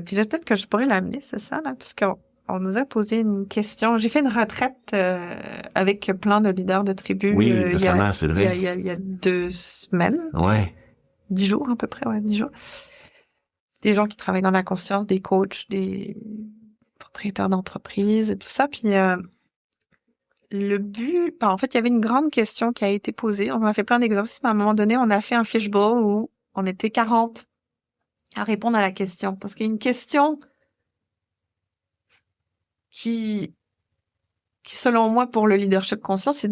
puis peut-être que je pourrais l'amener, c'est ça, là, parce que on nous a posé une question. J'ai fait une retraite avec plein de leaders de tribus. Oui, récemment, c'est vrai. Il y a 2 semaines. Ouais. 10 jours à peu près, 10 jours. Des gens qui travaillent dans la conscience, des coachs, des propriétaires d'entreprises et tout ça. Puis le but, en fait, il y avait une grande question qui a été posée. On a fait plein d'exercices, mais à un moment donné, on a fait un fishbowl où on était 40 à répondre à la question. Parce qu'il y a une question qui selon moi, pour le leadership conscient, c'est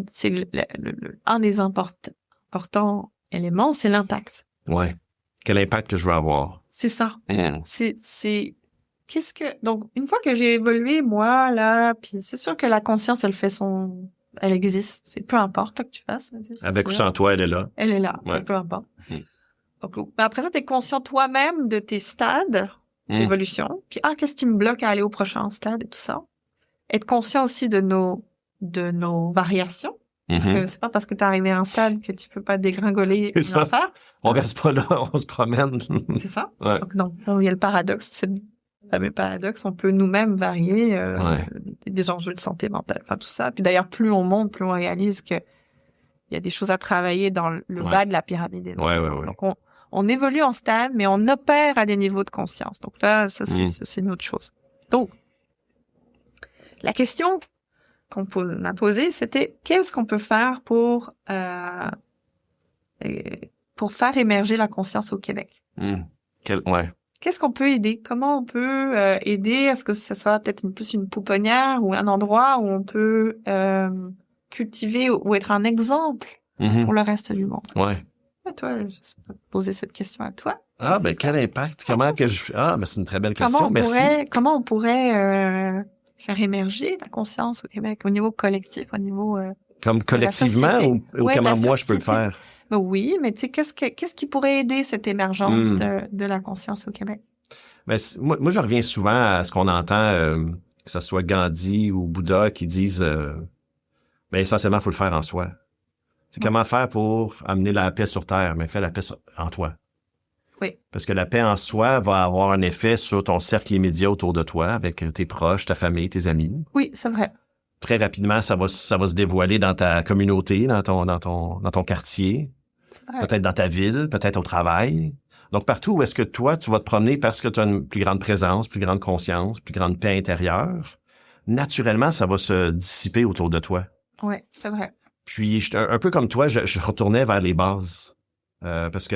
un des importants éléments, c'est l'impact. Ouais. Quel impact que je veux avoir? C'est ça. C'est donc une fois que j'ai évolué moi là, puis c'est sûr que la conscience elle existe, c'est peu importe quoi que tu fasses. Avec ou sans toi, elle est là. Elle est là, ouais. Peu importe. Donc après ça, t'es conscient toi-même de tes stades d'évolution, puis qu'est-ce qui me bloque à aller au prochain stade et tout ça. Être conscient aussi de nos variations. Parce que c'est pas parce que t'es arrivé à un stade que tu peux pas dégringoler et en faire. On reste pas là, on se promène. C'est ça. Ouais. Donc non, il y a le paradoxe, c'est le fameux paradoxe, on peut nous-mêmes varier des enjeux de santé mentale, enfin tout ça. Puis d'ailleurs, plus on monte, plus on réalise que il y a des choses à travailler dans le bas de la pyramide. Ouais. Donc on évolue en stade, mais on opère à des niveaux de conscience. Donc là, ça c'est une autre chose. Donc la question qu'on a posée, c'était qu'est-ce qu'on peut faire pour faire émerger la conscience au Québec. Qu'est-ce qu'on peut aider? Comment on peut aider? Est-ce que ça soit peut-être plus une pouponnière ou un endroit où on peut cultiver ou être un exemple pour le reste du monde? Ouais. Et toi, je vais poser cette question à toi. Quel impact? Comment que je... c'est une très belle question. Merci. Comment on pourrait faire émerger la conscience au Québec au niveau collectif, au niveau comme collectivement ou comment moi je peux le faire? Oui, mais tu sais, qu'est-ce qui pourrait aider cette émergence de la conscience au Québec? Moi, je reviens souvent à ce qu'on entend, que ce soit Gandhi ou Bouddha, qui disent essentiellement, il faut le faire en soi. C'est comment faire pour amener la paix sur Terre, mais fais la paix en toi. Oui. Parce que la paix en soi va avoir un effet sur ton cercle immédiat autour de toi, avec tes proches, ta famille, tes amis. Oui, c'est vrai. Très rapidement, ça va se dévoiler dans ta communauté, dans ton quartier, peut-être dans ta ville, peut-être au travail. Donc, partout où est-ce que toi, tu vas te promener parce que tu as une plus grande présence, plus grande conscience, plus grande paix intérieure, naturellement, ça va se dissiper autour de toi. Oui, c'est vrai. Puis, un peu comme toi, je retournais vers les bases. Parce que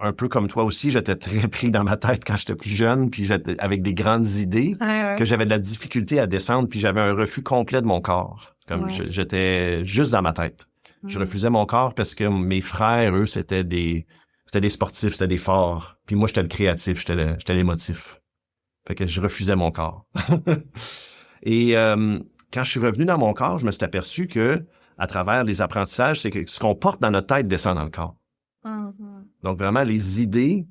un peu comme toi aussi, j'étais très pris dans ma tête quand j'étais plus jeune, puis j'étais avec des grandes idées, que j'avais de la difficulté à descendre, puis j'avais un refus complet de mon corps. Comme j'étais juste dans ma tête. Je refusais mon corps parce que mes frères, eux, c'était des sportifs, c'était des forts. Puis moi, j'étais le créatif, j'étais l'émotif. Fait que je refusais mon corps. Et quand je suis revenu dans mon corps, je me suis aperçu que à travers les apprentissages, c'est que ce qu'on porte dans notre tête descend dans le corps. Donc vraiment, les idées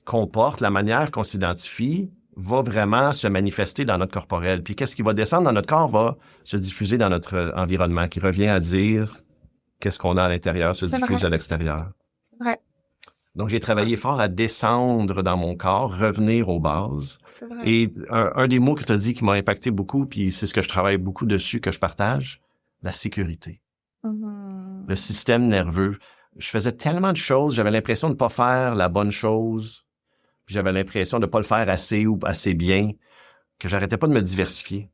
qu'on porte, la manière qu'on s'identifie, va vraiment se manifester dans notre corporel. Puis qu'est-ce qui va descendre dans notre corps va se diffuser dans notre environnement, qui revient à dire qu'est-ce qu'on a à l'intérieur se diffuse à l'extérieur. C'est vrai. Donc j'ai travaillé fort à descendre dans mon corps, revenir aux bases. C'est vrai. Et un des mots que tu as dit qui m'a impacté beaucoup, puis c'est ce que je travaille beaucoup dessus, que je partage, la sécurité. Le système nerveux. Je faisais tellement de choses, j'avais l'impression de ne pas faire la bonne chose, puis j'avais l'impression de ne pas le faire assez ou assez bien, que j'arrêtais pas de me diversifier.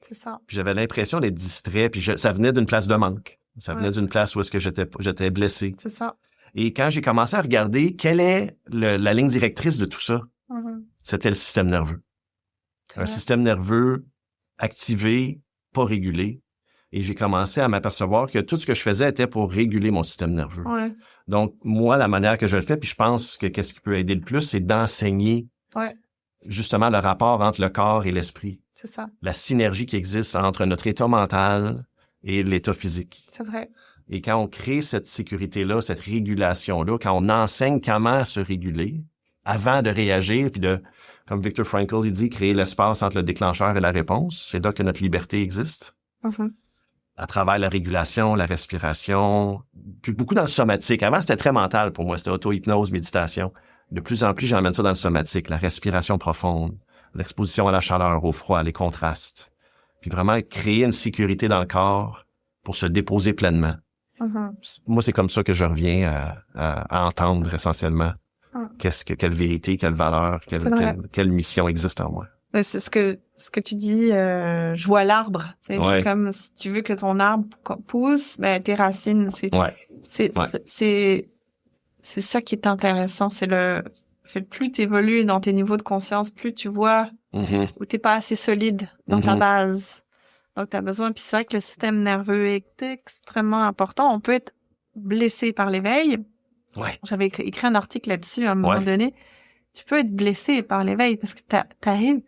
C'est ça. Puis j'avais l'impression d'être distrait, puis ça venait d'une place de manque. Ça venait d'une place où est-ce que j'étais blessé. C'est ça. Et quand j'ai commencé à regarder quelle est la ligne directrice de tout ça, c'était le système nerveux. Un système nerveux activé, pas régulé. Et j'ai commencé à m'apercevoir que tout ce que je faisais était pour réguler mon système nerveux. Ouais. Donc, moi, la manière que je le fais, puis je pense que qu'est-ce qui peut aider le plus, c'est d'enseigner justement le rapport entre le corps et l'esprit. C'est ça. La synergie qui existe entre notre état mental et l'état physique. C'est vrai. Et quand on crée cette sécurité-là, cette régulation-là, quand on enseigne comment se réguler, avant de réagir, puis de, comme Viktor Frankl, il dit, créer l'espace entre le déclencheur et la réponse, c'est là que notre liberté existe. À travers la régulation, la respiration, puis beaucoup dans le somatique. Avant, c'était très mental pour moi, c'était auto-hypnose, méditation. De plus en plus, j'emmène ça dans le somatique, la respiration profonde, l'exposition à la chaleur, au froid, les contrastes. Puis vraiment créer une sécurité dans le corps pour se déposer pleinement. Moi, c'est comme ça que je reviens à entendre essentiellement. Quelle vérité, quelle valeur, quelle mission existe en moi. C'est ce que tu dis, je vois l'arbre. C'est comme si tu veux que ton arbre pousse, ben tes racines, c'est ça qui est intéressant, c'est plus tu évolues dans tes niveaux de conscience, plus tu vois où t'es pas assez solide dans ta base. Donc tu as besoin, puis c'est vrai que le système nerveux est extrêmement important. On peut être blessé par l'éveil. Ouais. J'avais écrit un article là-dessus à un moment donné. Tu peux être blessé par l'éveil parce que t'arrives.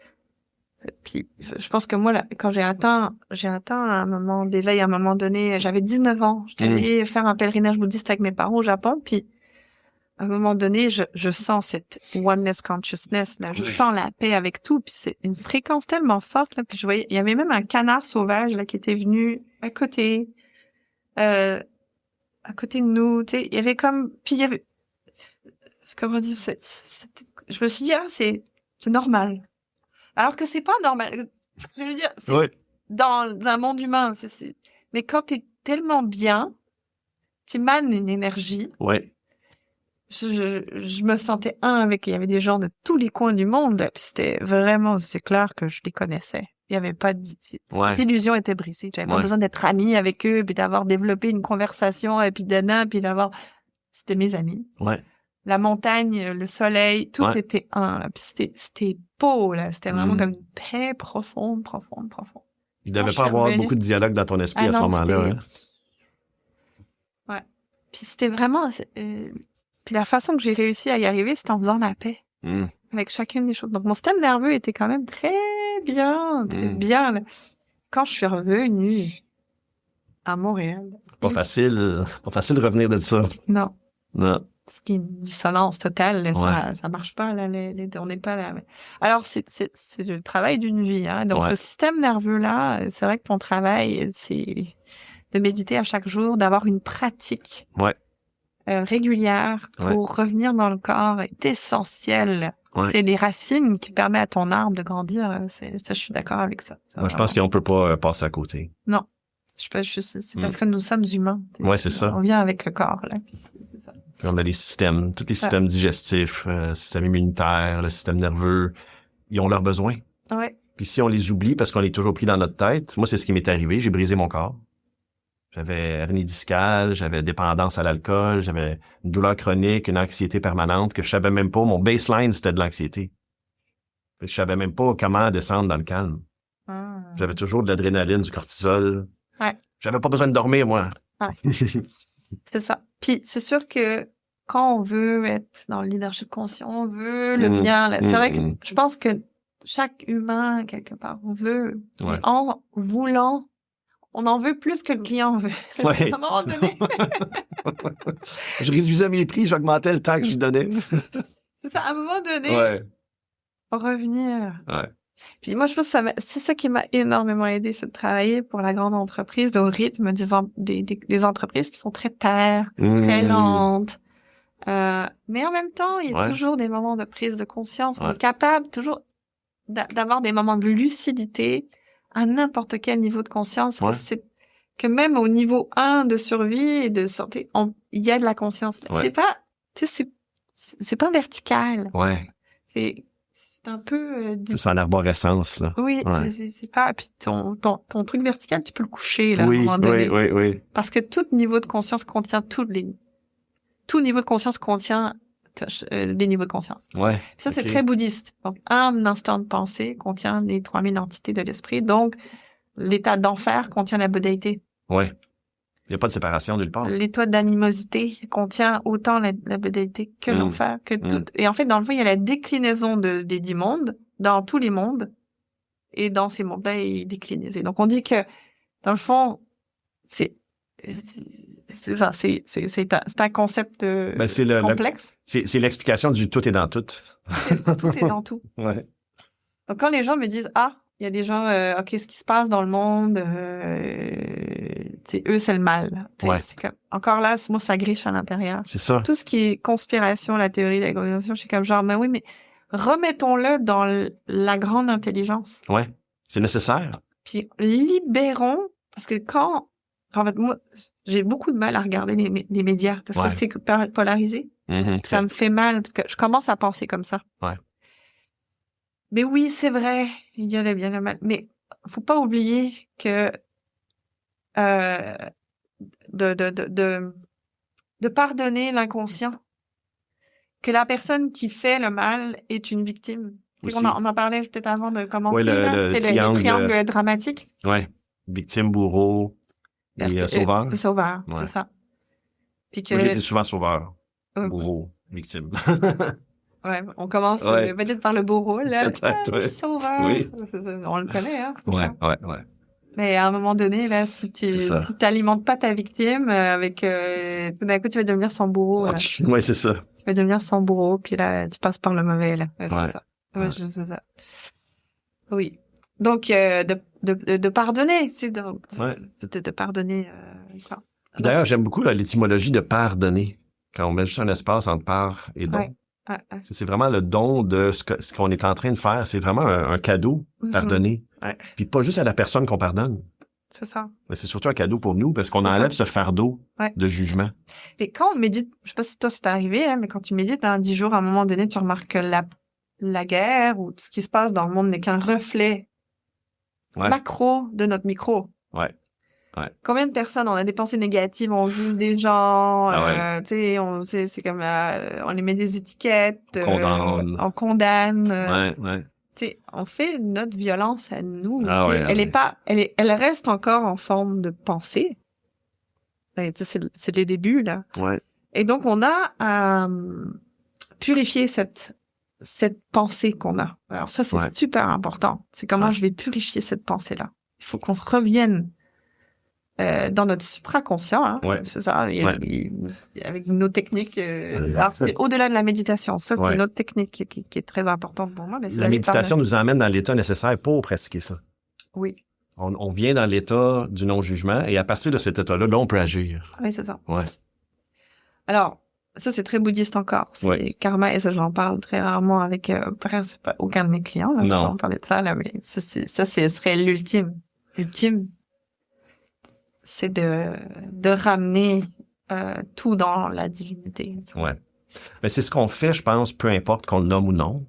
Puis je pense que moi là, quand j'ai atteint un moment d'éveil à un moment donné, j'avais 19 ans. J'étais allée faire un pèlerinage bouddhiste avec mes parents au Japon, puis à un moment donné, je sens cette oneness consciousness là, je sens la paix avec tout, puis c'est une fréquence tellement forte là, puis je voyais, il y avait même un canard sauvage là qui était venu à côté de nous, tu sais, il y avait comme, puis il y avait, comment dire, je me suis dit c'est normal. Alors que c'est pas normal. Je veux dire, c'est dans un monde humain, mais quand t'es tellement bien, t'émanes une énergie. Ouais. Je me sentais il y avait des gens de tous les coins du monde, puis c'était vraiment, c'est clair que je les connaissais. Il y avait pas cette illusion était brisée. J'avais pas besoin d'être amie avec eux, puis d'avoir développé une conversation, et puis c'était mes amis. Ouais. La montagne, le soleil, tout était un, là. Puis c'était beau, là. C'était vraiment comme une paix profonde. Il devait pas avoir beaucoup de dialogue dans ton esprit à ce moment-là. Ouais. Puis c'était vraiment, puis la façon que j'ai réussi à y arriver, c'était en faisant la paix. Avec chacune des choses. Donc mon système nerveux était quand même très bien, là. Quand je suis revenue à Montréal. Pas facile de revenir de ça. Non. Ce qui est une dissonance totale, là, ça marche pas, là, on n'est pas là. Alors, c'est le travail d'une vie, hein. Donc, ce système nerveux-là, c'est vrai que ton travail, c'est de méditer à chaque jour, d'avoir une pratique régulière pour revenir dans le corps est essentiel. C'est les racines qui permettent à ton arbre de grandir. Ça, je suis d'accord avec ça. Moi, je pense qu'on peut pas passer à côté. Non. C'est parce que nous sommes humains. Ouais, c'est ça. On vient avec le corps, là. C'est ça. On a les systèmes, tous les systèmes digestifs, le système immunitaire, le système nerveux, ils ont leurs besoins. Ouais. Puis si on les oublie parce qu'on est toujours pris dans notre tête, moi c'est ce qui m'est arrivé, j'ai brisé mon corps. J'avais hernie discale, j'avais dépendance à l'alcool, j'avais une douleur chronique, une anxiété permanente que je savais même pas, mon baseline c'était de l'anxiété. Je savais même pas comment descendre dans le calme. J'avais toujours de l'adrénaline, du cortisol. Ouais. J'avais pas besoin de dormir, moi. Ouais. C'est ça. Puis c'est sûr que quand on veut être dans le leadership conscient, on veut le bien. Là. C'est vrai que je pense que chaque humain, quelque part, veut. Et en voulant, on en veut plus que le client veut. C'est à un moment donné. Je réduisais mes prix, j'augmentais le temps que je donnais. C'est ça, à un moment donné. Revenir. Puis moi, je pense que c'est ça qui m'a énormément aidé, c'est de travailler pour la grande entreprise au rythme des entreprises qui sont très terres, très lentes. Mais en même temps, il y a toujours des moments de prise de conscience. On est capable toujours d'avoir des moments de lucidité à n'importe quel niveau de conscience. C'est que même au niveau 1 de survie et de santé, il y a de la conscience. C'est pas, tu sais, c'est pas vertical. C'est un peu c'est en arborescence, là. Oui, c'est pas. Puis ton truc vertical, tu peux le coucher là à un moment donné. Oui. Parce que tout niveau de conscience contient tout niveau de conscience contient des niveaux de conscience. Ça c'est très bouddhiste. Donc un instant de pensée contient les 3000 entités de l'esprit. Donc l'état d'enfer contient la bouddhaïté. Il n'y a pas de séparation nulle part. L'état d'animosité contient autant la bouddhaïté que l'enfer, que tout. Et en fait, dans le fond, il y a la déclinaison des 10 mondes, dans tous les mondes. Et dans ces mondes-là, il est déclinisé. Donc, on dit que, dans le fond, c'est un concept complexe. C'est l'explication du tout est dans tout. Tout est dans tout. Donc, quand les gens me disent, il y a des gens, ce qui se passe dans le monde, eux, c'est le mal. C'est comme, encore là, moi, ça griche à l'intérieur. C'est ça. Tout ce qui est conspiration, la théorie de la conspiration, je suis comme genre, mais oui, mais remettons-le dans la grande intelligence. Ouais. C'est nécessaire. Puis libérons, parce que en fait, moi, j'ai beaucoup de mal à regarder les médias parce que c'est polarisé. Ça me fait mal parce que je commence à penser comme ça. Ouais. Mais oui, c'est vrai, il y a le bien et le mal. Mais faut pas oublier que de pardonner l'inconscient, que la personne qui fait le mal est une victime. On en parlait peut-être avant de commencer. Oui, c'est le triangle dramatique. Ouais. Victime, bourreau et sauveur. Sauveur, c'est ça. Puis que oui, souvent sauveur. Bourreau, victime. Ouais, on commence peut-être par le bourreau, là. Le sauveur. Oui. On le connaît, hein. Ouais. Mais à un moment donné, là, si t'alimentes pas ta victime avec tout d'un coup, tu vas devenir son bourreau. Oui, c'est ça. Tu vas devenir son bourreau, puis là, tu passes par le mauvais, là. C'est ça. Ouais. C'est ça. Oui. Donc, de pardonner, c'est de pardonner ça. D'ailleurs, j'aime beaucoup l'étymologie de pardonner. Quand on met juste un espace entre part et don. Ouais. C'est vraiment le don de ce qu'on est en train de faire. C'est vraiment un cadeau, pardonner. Ouais. Puis pas juste à la personne qu'on pardonne. C'est ça. Mais c'est surtout un cadeau pour nous parce qu'on enlève ce fardeau de jugement. Et quand on médite, je sais pas si toi c'est arrivé, là, mais quand tu médites pendant 10 jours, à un moment donné, tu remarques que la guerre ou tout ce qui se passe dans le monde n'est qu'un reflet macro de notre micro. Ouais. Combien de personnes on a des pensées négatives, on juge des gens, tu sais, c'est comme on les met des étiquettes, on condamne. Tu sais, on fait notre violence à nous. Elle reste encore en forme de pensée. Ben, tu sais, c'est les débuts là. Ouais. Et donc on a à purifier cette pensée qu'on a. Alors ça c'est super important. C'est comment je vais purifier cette pensée là. Il faut qu'on revienne dans notre supraconscient, hein, c'est ça, avec nos techniques. Alors c'est au-delà de la méditation. Ça, c'est une autre technique qui est très importante pour moi. Mais la méditation nous emmène dans l'état nécessaire pour pratiquer ça. Oui. On vient dans l'état du non-jugement et à partir de cet état-là, on peut agir. Oui, c'est ça. Ouais. Alors, ça, c'est très bouddhiste encore. C'est karma, et ça, j'en parle très rarement avec presque aucun de mes clients. Là, non. On parlait de ça, là, mais ça, ce serait l'ultime. L'ultime, c'est de ramener tout dans la divinité. Ouais. Mais c'est ce qu'on fait, je pense, peu importe qu'on le nomme ou non,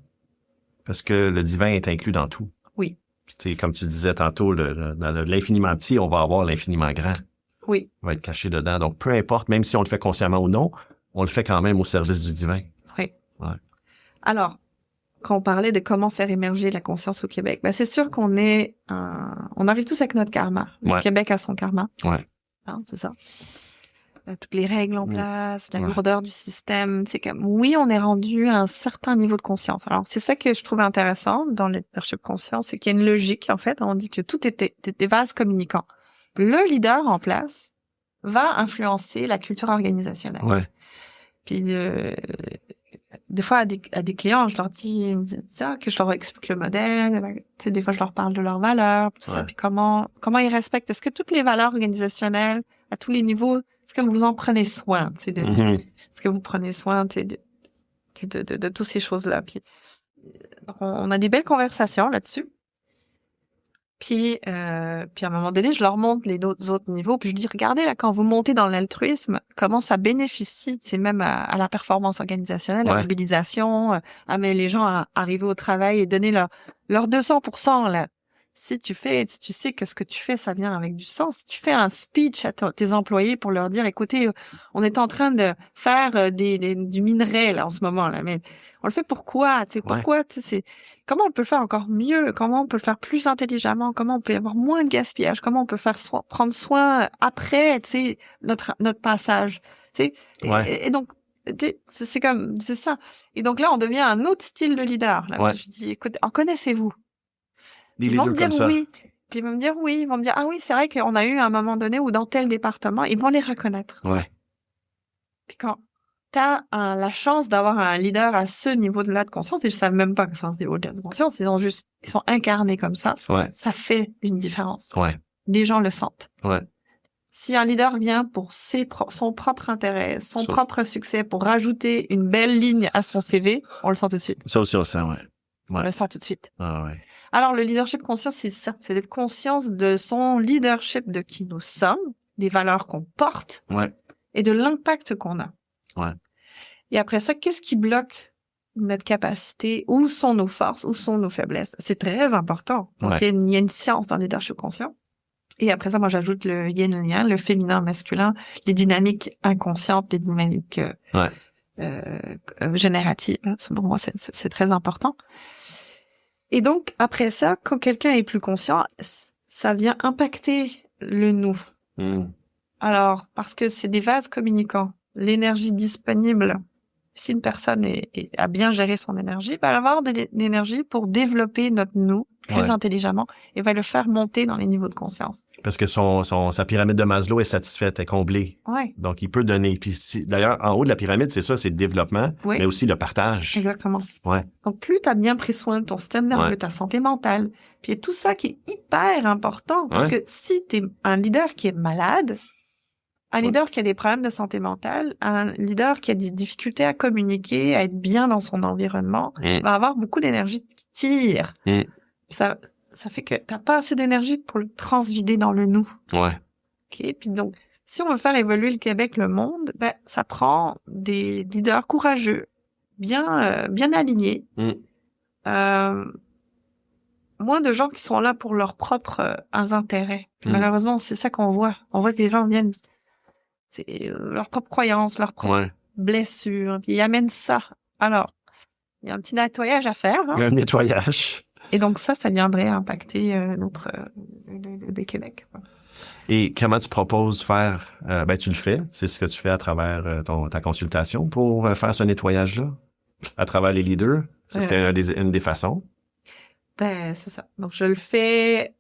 parce que le divin est inclus dans tout. Oui. C'est comme tu disais tantôt, dans l'infiniment petit, on va avoir l'infiniment grand. Oui. On va être caché dedans. Donc, peu importe, même si on le fait consciemment ou non, on le fait quand même au service du divin. Oui. Ouais. Alors, quand on parlait de comment faire émerger la conscience au Québec, ben c'est sûr qu'on on arrive tous avec notre karma. Le Québec a son karma. Ouais. Hein, c'est ça. Toutes les règles en place, la lourdeur du système, c'est comme oui, on est rendu à un certain niveau de conscience. Alors c'est ça que je trouve intéressant dans le leadership conscient, c'est qu'il y a une logique en fait. On dit que tout est des vases communicants. Le leader en place va influencer la culture organisationnelle. Ouais. Puis des fois à des clients, je leur dis ça, que je leur explique le modèle. Tu sais, des fois je leur parle de leurs valeurs, tout ça, puis comment ils respectent. Est-ce que toutes les valeurs organisationnelles à tous les niveaux, est-ce que vous en prenez soin, est-ce que vous prenez soin de toutes ces choses-là. Puis donc on a des belles conversations là-dessus. Puis à un moment donné, je leur montre les autres niveaux, puis je dis regardez là, quand vous montez dans l'altruisme, comment ça bénéficie, c'est même à la performance organisationnelle, la mobilisation, à mettre les gens à arriver au travail et donner leur 200% là. Si tu sais que ce que tu fais, ça vient avec du sens. Si tu fais un speech à tes employés pour leur dire, écoutez, on est en train de faire du minerai là en ce moment là, mais on le fait pourquoi, tu sais, pourquoi, tu sais, comment on peut le faire encore mieux, comment on peut le faire plus intelligemment, comment on peut avoir moins de gaspillage, comment on peut prendre soin après, tu sais, notre passage, tu sais. Et donc c'est ça. Et donc là, on devient un autre style de leader. Là. Je dis, écoutez, en connaissez-vous? Ils vont me dire oui. Puis ils vont me dire oui. Ils vont me dire, ah oui, c'est vrai qu'on a eu un moment donné où dans tel département, ils vont les reconnaître. Ouais. Puis quand t'as la chance d'avoir un leader à ce niveau-là de conscience, ils ne savent même pas que c'est un niveau de conscience, ils sont incarnés comme ça. Ouais. Ça fait une différence. Ouais. Les gens le sentent. Ouais. Si un leader vient pour son propre intérêt, son propre succès, pour rajouter une belle ligne à son CV, on le sent tout de suite. Ça aussi, on le sent, ouais. On le sent tout de suite. Ah ouais. Alors, le leadership conscient, c'est ça. C'est d'être conscience de son leadership, de qui nous sommes, des valeurs qu'on porte et de l'impact qu'on a. Ouais. Et après ça, qu'est-ce qui bloque notre capacité? Où sont nos forces? Où sont nos faiblesses? C'est très important. Donc, il y a une science dans le leadership conscient. Et après ça, moi, j'ajoute le yin et le yang, le féminin, le masculin, les dynamiques inconscientes, les dynamiques génératives. Pour moi, c'est très important. Et donc, après ça, quand quelqu'un est plus conscient, ça vient impacter le nous. Alors, parce que c'est des vases communicants. L'énergie disponible, si une personne a bien géré son énergie, va avoir de l'énergie pour développer notre nous très intelligemment et va le faire monter dans les niveaux de conscience. Parce que sa pyramide de Maslow est satisfaite, est comblée. Ouais. Donc, il peut donner. Puis, d'ailleurs, en haut de la pyramide, c'est ça, c'est le développement, mais aussi le partage. Exactement. Ouais. Donc, plus tu as bien pris soin de ton système nerveux, ta santé mentale, puis il y a tout ça qui est hyper important. Parce que si tu es un leader qui est malade, un leader qui a des problèmes de santé mentale, un leader qui a des difficultés à communiquer, à être bien dans son environnement, va avoir beaucoup d'énergie qui tire. Ça fait que t'as pas assez d'énergie pour le transvider dans le nous. Ouais. OK? Puis donc, si on veut faire évoluer le Québec, le monde, ça prend des leaders courageux, bien alignés. Moins de gens qui sont là pour leurs propres intérêts. Malheureusement, c'est ça qu'on voit. On voit que les gens viennent, c'est leurs propres croyances, leurs propres blessures, puis ils amènent ça. Alors, il y a un petit nettoyage à faire. Hein? Un nettoyage. Et donc ça viendrait impacter le Québec. Et comment tu proposes faire? Tu le fais. C'est ce que tu fais à travers ta consultation pour faire ce nettoyage-là? À travers les leaders? Ça serait une des façons? C'est ça. Donc je le fais.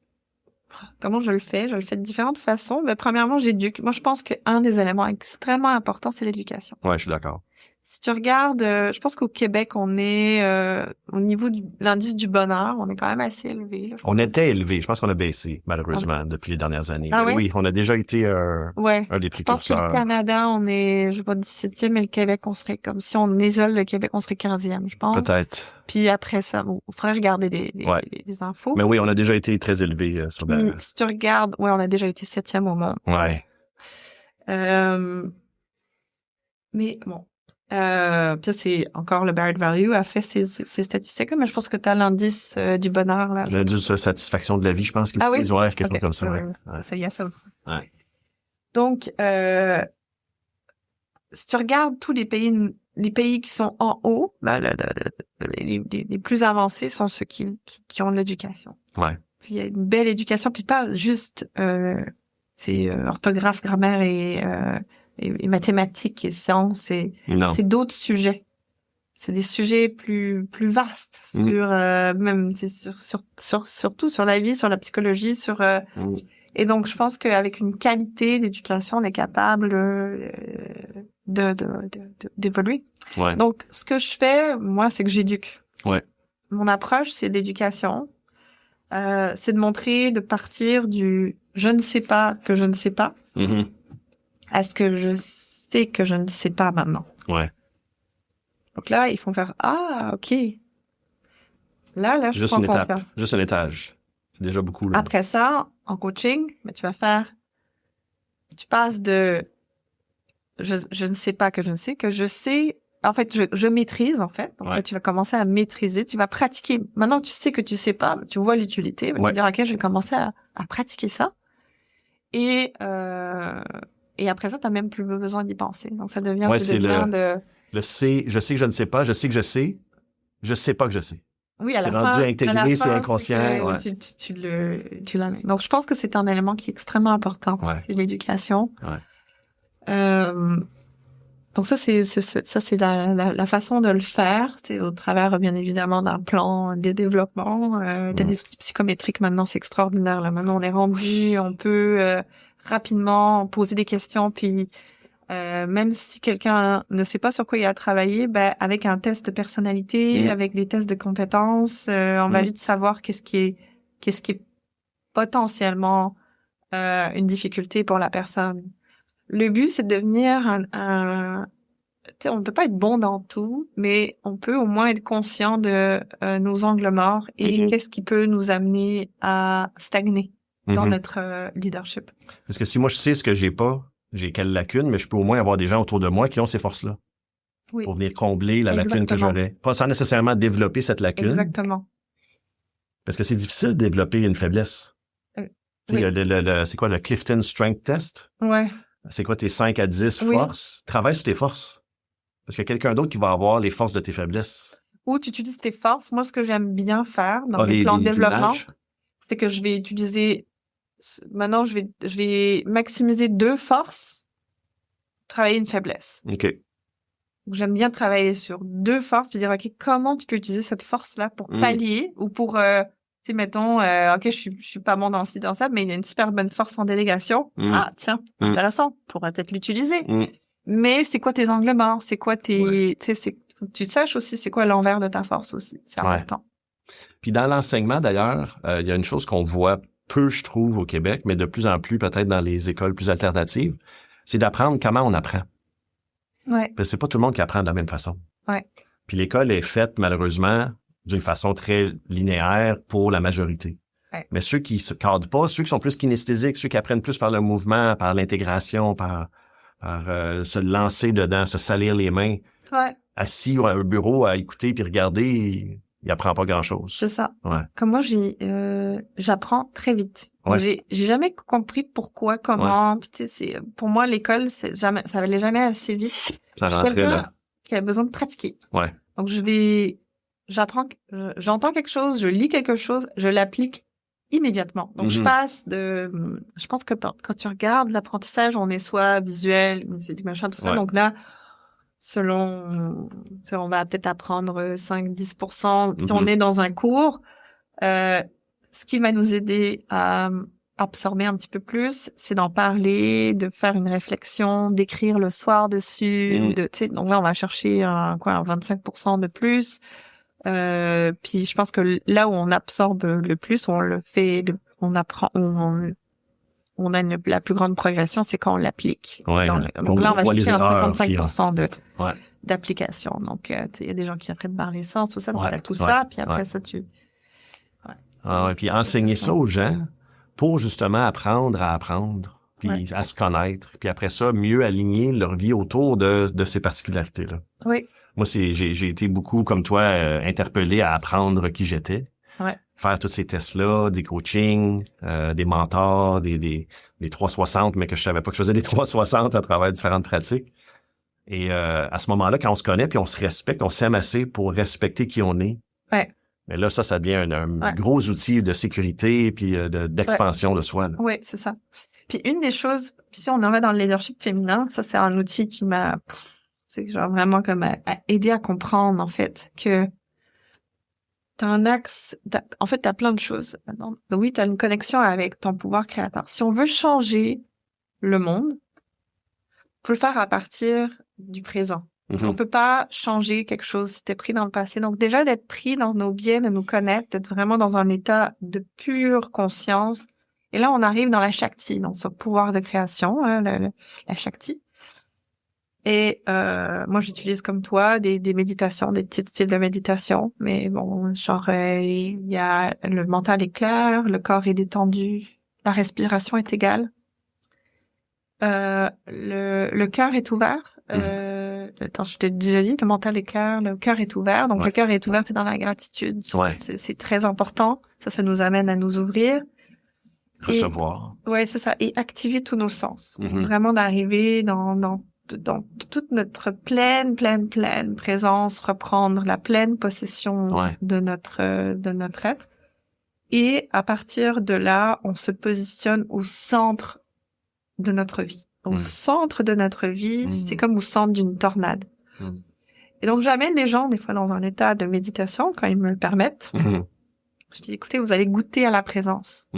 Comment je le fais? Je le fais de différentes façons. Premièrement, j'éduque. Moi, je pense qu'un des éléments extrêmement importants, c'est l'éducation. Ouais, je suis d'accord. Si tu regardes, je pense qu'au Québec, on est au niveau de l'indice du bonheur, on est quand même assez élevé. Là, on était élevé. Je pense qu'on a baissé, malheureusement, depuis les dernières années. Ah oui? Oui, on a déjà été un des précurseurs. Je pense que le Canada, on est, je sais pas, 17e, mais le Québec, on serait comme, si on isole le Québec, on serait 15e, je pense. Peut-être. Puis après ça, il faudrait regarder des infos. Mais oui, on a déjà été très élevé sur la... Si tu regardes, on a déjà été 7e au monde. Ouais. Mais bon. Puis c'est encore le Barrett Value a fait ces statistiques, mais je pense que tu as l'indice du bonheur là. L'indice de satisfaction de la vie, je pense qu'ils ont quelque chose comme ça. Ça y a ça aussi. Ouais. Donc, si tu regardes tous les pays qui sont en haut, les plus avancés sont ceux qui ont de l'éducation. Ouais. Il y a une belle éducation, puis pas juste c'est orthographe, grammaire et mathématiques et sciences, c'est d'autres sujets. C'est des sujets plus vastes sur même c'est surtout sur la vie, sur la psychologie, sur et donc je pense qu'avec une qualité d'éducation, on est capable d'évoluer. Ouais. Donc ce que je fais, moi, c'est que j'éduque. Ouais. Mon approche, c'est l'éducation. C'est de montrer, de partir du je ne sais pas que je ne sais pas. À ce que je sais que je ne sais pas maintenant. Ouais. Donc là, ils font faire ok. Là, je prends confiance. Juste un étage. C'est déjà beaucoup, là. Après ça, en coaching, tu passes de je ne sais pas que je ne sais, que je sais, en fait, je maîtrise, en fait. Donc là, tu vas commencer à maîtriser, tu vas pratiquer. Maintenant que tu sais que tu sais pas, tu vois l'utilité, tu vas te dire, ok, je vais commencer à pratiquer ça. Et après ça, t'as même plus besoin d'y penser. Donc ça devient, je sais que je ne sais pas, je sais que je sais pas que je sais. Oui, à la c'est fin, rendu intégré, c'est inconscient. Tu l'amènes. Donc je pense que c'est un élément qui est extrêmement important. C'est l'éducation. Donc ça c'est la façon de le faire. C'est au travers bien évidemment d'un plan de développement. T'as des outils psychométriques maintenant, c'est extraordinaire. Là maintenant on est rendu, on peut rapidement poser des questions, puis même si quelqu'un ne sait pas sur quoi il a travaillé, avec un test de personnalité, avec des tests de compétences, on va vite savoir qu'est-ce qui est potentiellement une difficulté pour la personne. Le but, c'est de devenir tu sais, on ne peut pas être bon dans tout, mais on peut au moins être conscient de nos angles morts et qu'est-ce qui peut nous amener à stagner dans notre leadership. Parce que si moi je sais ce que j'ai pas, j'ai quelle lacune, mais je peux au moins avoir des gens autour de moi qui ont ces forces-là. Oui. Pour venir combler la lacune que j'aurais. Pas sans nécessairement développer cette lacune. Exactement. Parce que c'est difficile de développer une faiblesse. Tu sais, c'est quoi le Clifton Strength Test? Ouais. C'est quoi tes 5 à 10 forces? Travaille sur tes forces. Parce qu'il y a quelqu'un d'autre qui va avoir les forces de tes faiblesses. Ou tu utilises tes forces. Moi, ce que j'aime bien faire dans mes plans de développement, c'est que je vais utiliser... Maintenant, je vais maximiser 2 forces, travailler une faiblesse. OK. Donc, j'aime bien travailler sur 2 forces, puis dire, OK, comment tu peux utiliser cette force-là pour pallier ou pour, tu sais, mettons, OK, je suis pas bon dans ci, dans ça, mais il y a une super bonne force en délégation. Ah, tiens, intéressant, pourrait peut-être l'utiliser. Mais c'est quoi tes angles morts? C'est quoi tes, tu sais, faut que tu saches aussi c'est quoi l'envers de ta force aussi. C'est important. Puis dans l'enseignement, d'ailleurs, il y a une chose qu'on voit peu, je trouve, au Québec, mais de plus en plus peut-être dans les écoles plus alternatives, c'est d'apprendre comment on apprend. Ouais. Parce que c'est pas tout le monde qui apprend de la même façon. Ouais. Puis l'école est faite, malheureusement, d'une façon très linéaire pour la majorité. Ouais. Mais ceux qui se cadrent pas, ceux qui sont plus kinesthésiques, ceux qui apprennent plus par le mouvement, par l'intégration, par se lancer dedans, se salir les mains, assis à un bureau à écouter puis regarder, il apprend pas grand-chose. C'est ça. Ouais. Comme moi, j'apprends très vite. Ouais. J'ai jamais compris pourquoi, comment. Puis tu sais, pour moi, l'école, ça allait jamais assez vite. Ça rentrait là. Qui a besoin de pratiquer. Ouais. Donc j'entends quelque chose, je lis quelque chose, je l'applique immédiatement. Donc je pense que quand tu regardes l'apprentissage, on est soit visuel, machin, tout ça. Donc là, selon, on va peut-être apprendre 5-10%. Si on est dans un cours, ce qui va nous aider à absorber un petit peu plus, c'est d'en parler, de faire une réflexion, d'écrire le soir dessus, tu sais, donc là on va chercher un 25% de plus. Puis je pense que là où on absorbe le plus, on le fait, on apprend, on a la plus grande progression, c'est quand on l'applique. Ouais, donc là on va chercher un 55% d'application. Donc il y a des gens qui apprennent par l'essence, tout ça, donc t'as tout ça, puis après ça tu... puis enseigner ça aux gens pour justement apprendre à apprendre, puis à se connaître, puis après ça, mieux aligner leur vie autour de ces particularités-là. Oui. Moi, j'ai été beaucoup, comme toi, interpellé à apprendre qui j'étais. Ouais. Faire tous ces tests-là, des coachings, des mentors, des 360, mais que je savais pas que je faisais des 360 à travers différentes pratiques. Et à ce moment-là, quand on se connaît puis on se respecte, on s'aime assez pour respecter qui on est. Ouais. Mais là, ça devient un gros outil de sécurité puis d'expansion de soi. Là. Oui, c'est ça. Puis une des choses, puis si on en va dans le leadership féminin, ça c'est un outil qui m'a, c'est genre vraiment comme à aider à comprendre en fait que t'as un axe, en fait t'as plein de choses. Oui, t'as une connexion avec ton pouvoir créateur. Si on veut changer le monde, faut le faire à partir du présent. On peut pas changer quelque chose si t'es pris dans le passé. Donc déjà d'être pris dans nos biais, de nous connaître, d'être vraiment dans un état de pure conscience. Et là, on arrive dans la Shakti, dans ce pouvoir de création, hein, la Shakti. Et moi, j'utilise comme toi des méditations, des petits styles de méditation. Mais bon, genre, il y a le mental est clair, le corps est détendu, la respiration est égale. Le cœur est ouvert. Attends, je t'ai déjà dit, le mental est clair, le cœur est ouvert. Donc, le cœur est ouvert, c'est dans la gratitude. Ouais. C'est très important. Ça nous amène à nous ouvrir. Recevoir. Ouais, c'est ça. Et activer tous nos sens. Vraiment d'arriver dans toute notre pleine présence, reprendre la pleine possession de notre être. Et à partir de là, on se positionne au centre de notre vie. Au centre de notre vie, c'est comme au centre d'une tornade. Et donc, j'amène les gens, des fois, dans un état de méditation, quand ils me le permettent. Je dis, écoutez, vous allez goûter à la présence.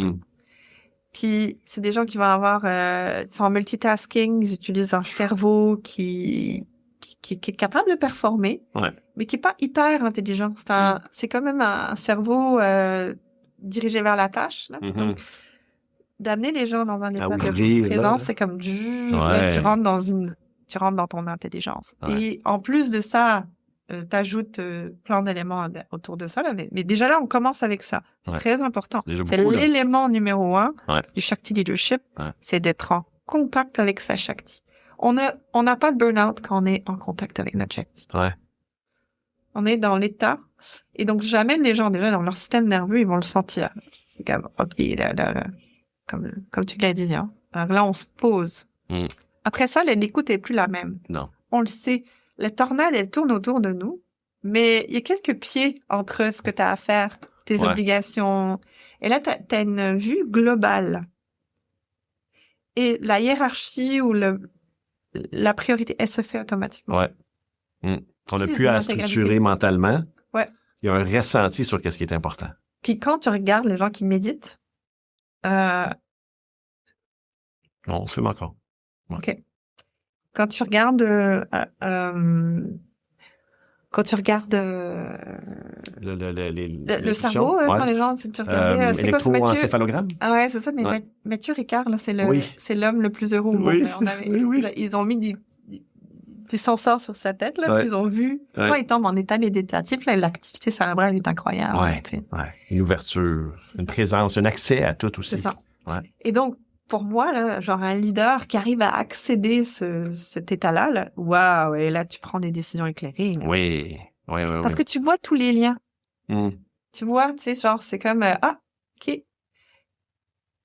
Puis, c'est des gens qui vont avoir, ils sont en multitasking, ils utilisent un cerveau qui est capable de performer, mais qui est pas hyper intelligent. C'est quand même un cerveau dirigé vers la tâche. Là. d'amener les gens dans un état ouvrir, de là. présence, c'est comme là, tu rentres dans ton intelligence. Ouais. Et en plus de ça, t'ajoutes plein d'éléments autour de ça, là, mais déjà là, on commence avec ça. C'est Ouais. très important. Déjà C'est beaucoup, là. l'élément numéro 1 Ouais. du Shakti Leadership, Ouais. c'est d'être en contact avec sa Shakti. On n'a pas de burn-out quand on est en contact avec notre Shakti. Ouais. On est dans l'état. Et donc, j'amène les gens déjà dans leur système nerveux, ils vont le sentir. C'est comme, OK, là. Comme tu l'as dit, hein. Alors là, on se pose. Après ça, l'écoute est plus la même. Non. On le sait. La tornade, elle tourne autour de nous, mais il y a quelques pieds entre ce que tu as à faire, tes obligations. Et là, t'as une vue globale. Et la hiérarchie ou la priorité, elle se fait automatiquement. Ouais. On n'a plus à structurer mentalement. Ouais. Il y a un ressenti sur qu'est-ce qui est important. Puis quand tu regardes les gens qui méditent, Non, on fume encore. Ouais. OK. Quand tu regardes le cerveau, quand les gens, tu regardais, c'est quoi ce Mathieu? Électroencéphalogramme? Ah ouais, c'est ça, mais Mathieu Ricard, là, c'est l'homme le plus heureux au monde. Ils ont mis des senseurs sur sa tête, là, puis ils ont vu, quand il tombe en état méditatif, là, l'activité cérébrale est incroyable. Ouais. Une ouverture, une présence, un accès à tout aussi. C'est ça. Ouais. Et donc, pour moi, là, genre un leader qui arrive à accéder cet état-là, là, waouh, et là, tu prends des décisions éclairées. Là. Oui. Parce que tu vois tous les liens. Tu vois, tu sais, genre, c'est comme, OK.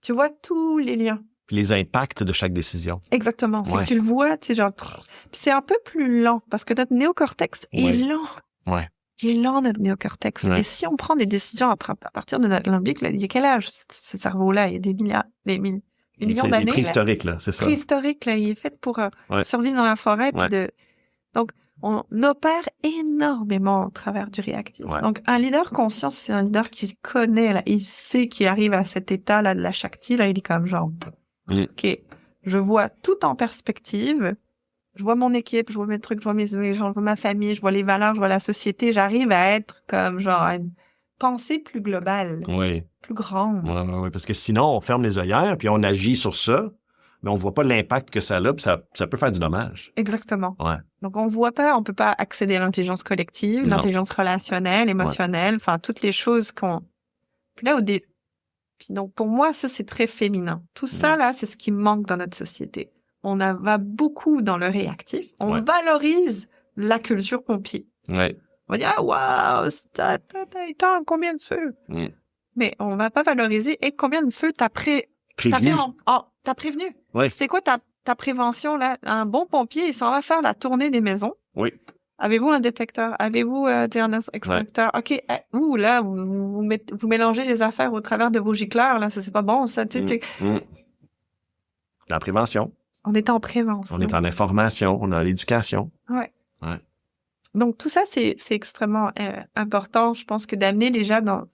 Tu vois tous les liens. Puis les impacts de chaque décision. Exactement. C'est que tu le vois, tu sais, genre, puis c'est un peu plus lent, parce que notre néocortex est lent. Ouais. Il est lent, notre néocortex. Et si on prend des décisions à partir de notre limbique, là, il y a quel âge, ce cerveau-là? Il y a des millions d'années. C'est préhistorique, là, c'est ça. Préhistorique, là, il est fait pour survivre dans la forêt. Puis donc, on opère énormément au travers du réactif. Donc, un leader conscient, c'est un leader qui se connaît, là. Il sait qu'il arrive à cet état-là de la Shakti, là. Il est comme genre, OK, je vois tout en perspective. Je vois mon équipe, je vois mes trucs, je vois mes gens, je vois ma famille, je vois les valeurs, je vois la société. J'arrive à être comme genre une pensée plus globale. Plus grande. Oui, parce que sinon, on ferme les œillères, puis on agit sur ça, mais on voit pas l'impact que ça a, puis ça peut faire du dommage. Exactement. Ouais. Donc, on peut pas accéder à l'intelligence collective, l'intelligence relationnelle, émotionnelle, enfin, toutes les choses Puis là, Puis donc, pour moi, ça, c'est très féminin. Tout ça, là, c'est ce qui manque dans notre société. On va beaucoup dans le réactif. On valorise la culture pompier. On va dire, waouh, t'as combien de feux? Mais on va pas valoriser combien de feux t'as prévenu. T'as prévenu. C'est quoi ta prévention, là? Un bon pompier, il s'en va faire la tournée des maisons. Avez-vous un détecteur? Avez-vous un extincteur? OK, là, vous mélangez les affaires au travers de vos gicleurs, là, ça, c'est pas bon, ça. La prévention. On est en prévention. On est en information, on est en éducation. Ouais. Donc, tout ça, c'est extrêmement important. Je pense que d'amener les gens dans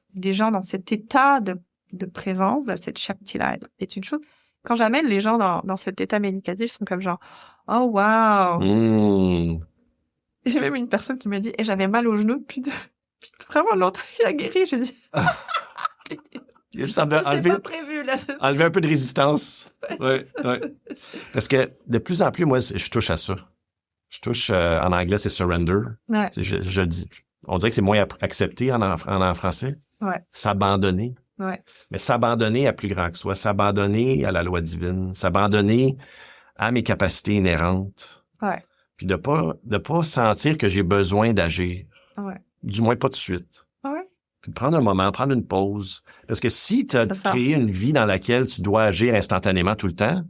cet état de présence, de cette Shakti-là, est une chose. Quand j'amène les gens dans cet état méditatif, ils sont comme genre, oh, wow! Et j'ai même une personne qui m'a dit, j'avais mal au genou depuis vraiment longtemps, il a guéri. J'ai dit, c'est pas prévu, là. Enlever un peu de résistance. Ouais. Parce que de plus en plus, moi, je touche à ça. Je touche, en anglais, c'est surrender. Je dis, on dirait que c'est moins accepté en français. S'abandonner. Mais s'abandonner à plus grand que soi, s'abandonner à la loi divine, s'abandonner à mes capacités inhérentes. Puis de pas sentir que j'ai besoin d'agir. Du moins pas tout de suite. Puis de prendre un moment, prendre une pause. Parce que si tu as créé une vie dans laquelle tu dois agir instantanément tout le temps,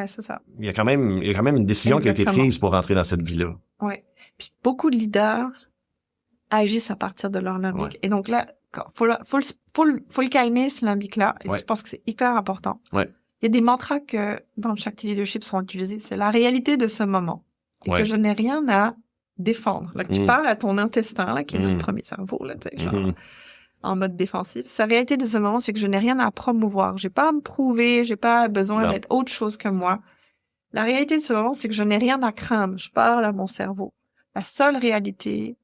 c'est ça. il y a quand même une décision qui a été prise pour rentrer dans cette vie-là. Puis beaucoup de leaders agissent à partir de leur limbique. Et donc là, faut le calmer, ce limbique-là. Et je pense que c'est hyper important. Il y a des mantras que dans le Shakti Leadership sont utilisés. C'est la réalité de ce moment. Et que je n'ai rien à défendre. Là, que tu parles à ton intestin, là, qui est notre premier cerveau, là, tu sais, genre, en mode défensif. Sa réalité de ce moment, c'est que je n'ai rien à promouvoir. J'ai pas à me prouver. J'ai pas besoin d'être autre chose que moi. La réalité de ce moment, c'est que je n'ai rien à craindre. Je parle à mon cerveau. La seule réalité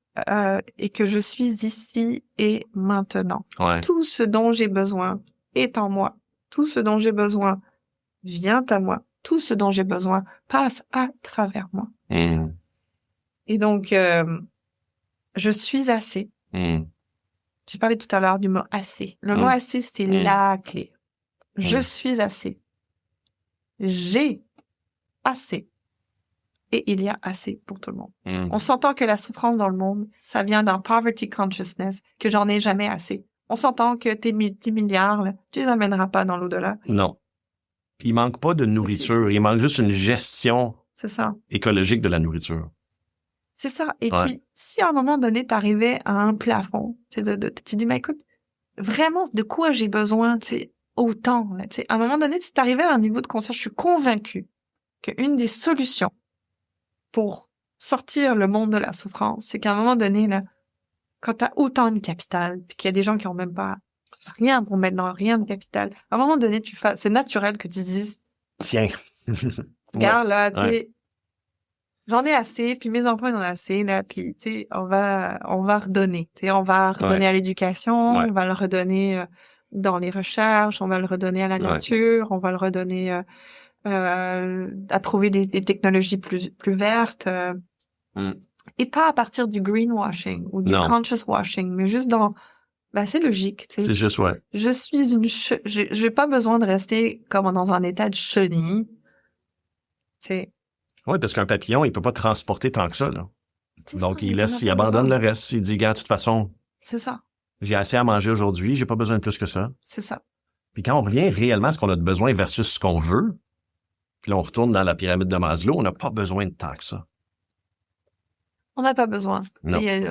est que je suis ici et maintenant. Tout ce dont j'ai besoin est en moi. Tout ce dont j'ai besoin vient à moi. Tout ce dont j'ai besoin passe à travers moi. Et donc, je suis assez. J'ai parlé tout à l'heure du mot assez. Le mot assez, c'est la clé. Je suis assez. J'ai assez. Et il y a assez pour tout le monde. On s'entend que la souffrance dans le monde, ça vient d'un poverty consciousness, que j'en ai jamais assez. On s'entend que tes multimilliards, là, tu les amèneras pas dans l'au-delà. Non. Il manque pas de nourriture. Il manque juste une gestion écologique de la nourriture. C'est ça. Et puis, si à un moment donné, t'arrivais à un plafond, tu dis, mais écoute, vraiment, de quoi j'ai besoin, tu sais, autant, là, tu sais. À un moment donné, si t'arrivais à un niveau de conscience, je suis convaincue qu'une des solutions pour sortir le monde de la souffrance, c'est qu'à un moment donné, là, quand t'as autant de capital, puis qu'il y a des gens qui ont même pas rien pour mettre dans rien de capital, à un moment donné, c'est naturel que tu te dises, tiens, regarde, là, tu sais, j'en ai assez, puis mes enfants, ils en ont assez, là, puis, tu sais, on va redonner, tu sais, on va redonner à l'éducation, on va le redonner dans les recherches, on va le redonner à la nature, on va le redonner à trouver des technologies plus vertes, et pas à partir du greenwashing ou du conscious washing, mais juste dans, c'est logique, tu sais. C'est juste, Je suis j'ai pas besoin de rester comme dans un état de chenille, tu sais. Oui, parce qu'un papillon, il peut pas transporter tant que ça, là. Donc, il abandonne besoin. le reste. Il dit, gars, de toute façon. C'est ça. J'ai assez à manger aujourd'hui, j'ai pas besoin de plus que ça. C'est ça. Puis quand on revient réellement à ce qu'on a de besoin versus ce qu'on veut, puis là, on retourne dans la pyramide de Maslow, on n'a pas besoin de tant que ça. On n'a pas besoin.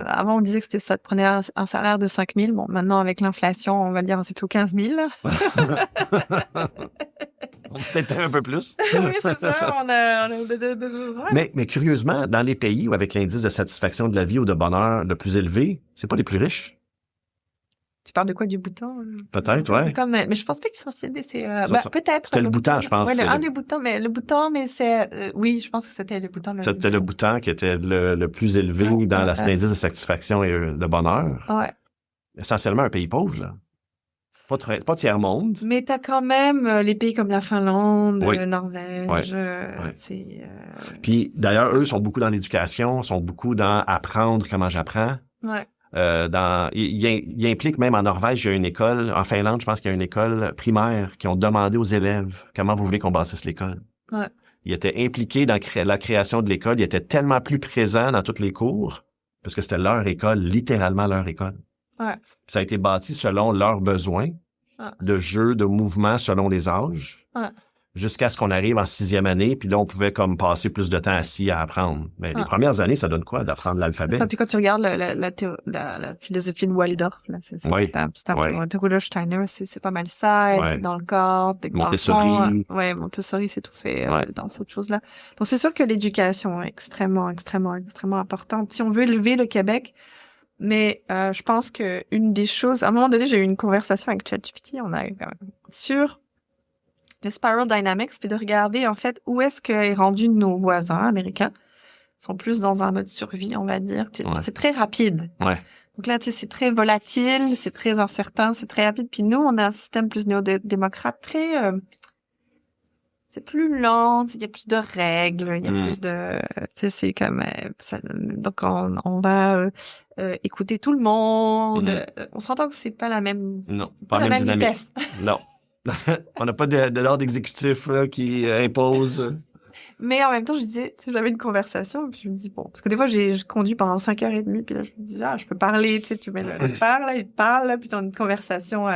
Avant, on disait que ça te prenait un salaire de 5 000. Bon, maintenant, avec l'inflation, on va dire, c'est plus 15 000. Peut-être un peu plus. Oui, c'est ça. Mais curieusement, dans les pays où avec l'indice de satisfaction de la vie ou de bonheur le plus élevé, c'est pas les plus riches. Tu parles de quoi, du Bhoutan? Peut-être, ouais. Mais je pense pas qu'ils sont si élevés. Peut-être. C'était le Bhoutan, je pense. Ouais, un des Bhoutans, mais c'est... oui, je pense que c'était le Bhoutan. C'était le Bhoutan qui était le plus élevé dans l'indice de satisfaction et de bonheur. Ouais. Essentiellement un pays pauvre, là. Pas tiers-monde. Mais t'as quand même les pays comme la Finlande, Norvège. Puis d'ailleurs, eux sont beaucoup dans l'éducation, sont beaucoup dans apprendre comment j'apprends. Ouais. Il implique même en Norvège, il y a une école, en Finlande, je pense qu'il y a une école primaire qui ont demandé aux élèves comment vous voulez qu'on bâtisse l'école. Ouais. Il était impliqué dans la création de l'école, il était tellement plus présent dans tous les cours, parce que c'était leur école, littéralement leur école. Ouais. Ça a été bâti selon leurs besoins de jeu, de mouvement selon les âges. Ouais. Jusqu'à ce qu'on arrive en 6e année, puis là, on pouvait comme passer plus de temps assis à apprendre. Mais les premières années, ça donne quoi d'apprendre l'alphabet? Puis quand tu regardes la philosophie de Waldorf, là, c'est Steiner, c'est pas mal ça, être dans le corps, Montessori. Montessori, c'est tout fait dans cette chose-là. Donc c'est sûr que l'éducation est extrêmement, extrêmement, extrêmement importante. Si on veut élever le Québec, mais je pense que une des choses, à un moment donné, j'ai eu une conversation avec ChatGPT, on a sur le spiral dynamics, puis de regarder en fait où est-ce qu'est rendu nos voisins américains. Ils sont plus dans un mode survie, on va dire. C'est très rapide. Ouais. Donc là, tu sais, c'est très volatile, c'est très incertain, c'est très rapide. Puis nous, on a un système plus néo-démocrate très... c'est plus lent, il y a plus de règles, il y a plus de... Tu sais, c'est comme... donc on va écouter tout le monde. On s'entend que c'est pas la même... Non, pas la même dynamique. Vitesse. Non. On n'a pas de l'ordre exécutif là, qui impose. Mais en même temps, je disais, tu sais, j'avais une conversation, puis je me dis, bon, parce que des fois, je conduis pendant 5h30, puis là, je me dis, je peux parler, tu sais, tu mets il te parle, puis t'as une conversation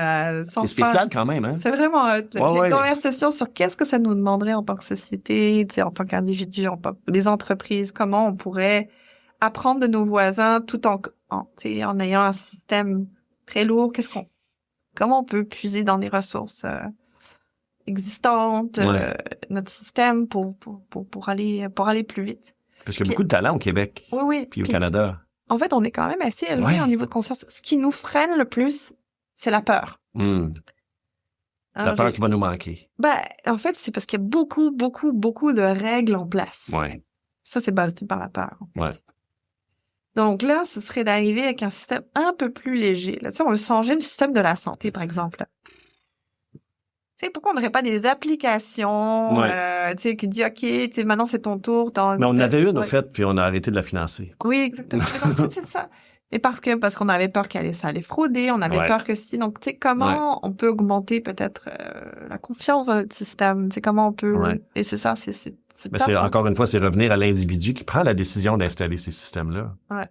sans C'est spécial quand même, hein? C'est vraiment une conversation sur qu'est-ce que ça nous demanderait en tant que société, tu sais, en tant qu'individu, les entreprises, comment on pourrait apprendre de nos voisins tout en ayant un système très lourd, comment on peut puiser dans des ressources existantes, notre système pour aller plus vite. Parce qu'il y a beaucoup de talent au Québec. Oui. Puis au Canada. En fait, on est quand même assez élevé en niveau de conscience. Ce qui nous freine le plus, c'est la peur. La peur qui va nous manquer. En fait, c'est parce qu'il y a beaucoup, beaucoup, beaucoup de règles en place. Ouais. Ça, c'est basé par la peur. En fait. Ouais. Donc là, ce serait d'arriver avec un système un peu plus léger. Là, tu sais, on veut changer le système de la santé, par exemple. Tu sais, pourquoi on n'aurait pas des applications, tu sais, qui dit, OK, tu sais, maintenant c'est ton tour. Mais on en avait une, au fait, puis on a arrêté de la financer. Oui, exactement. C'est ça. Et parce qu'on avait peur ça allait frauder, on avait peur que si. Donc, tu sais, comment on peut augmenter peut-être la confiance dans notre système? Tu sais, comment on peut... Et c'est ça, Mais c'est encore une fois, c'est revenir à l'individu qui prend la décision d'installer ces systèmes-là. Ouais.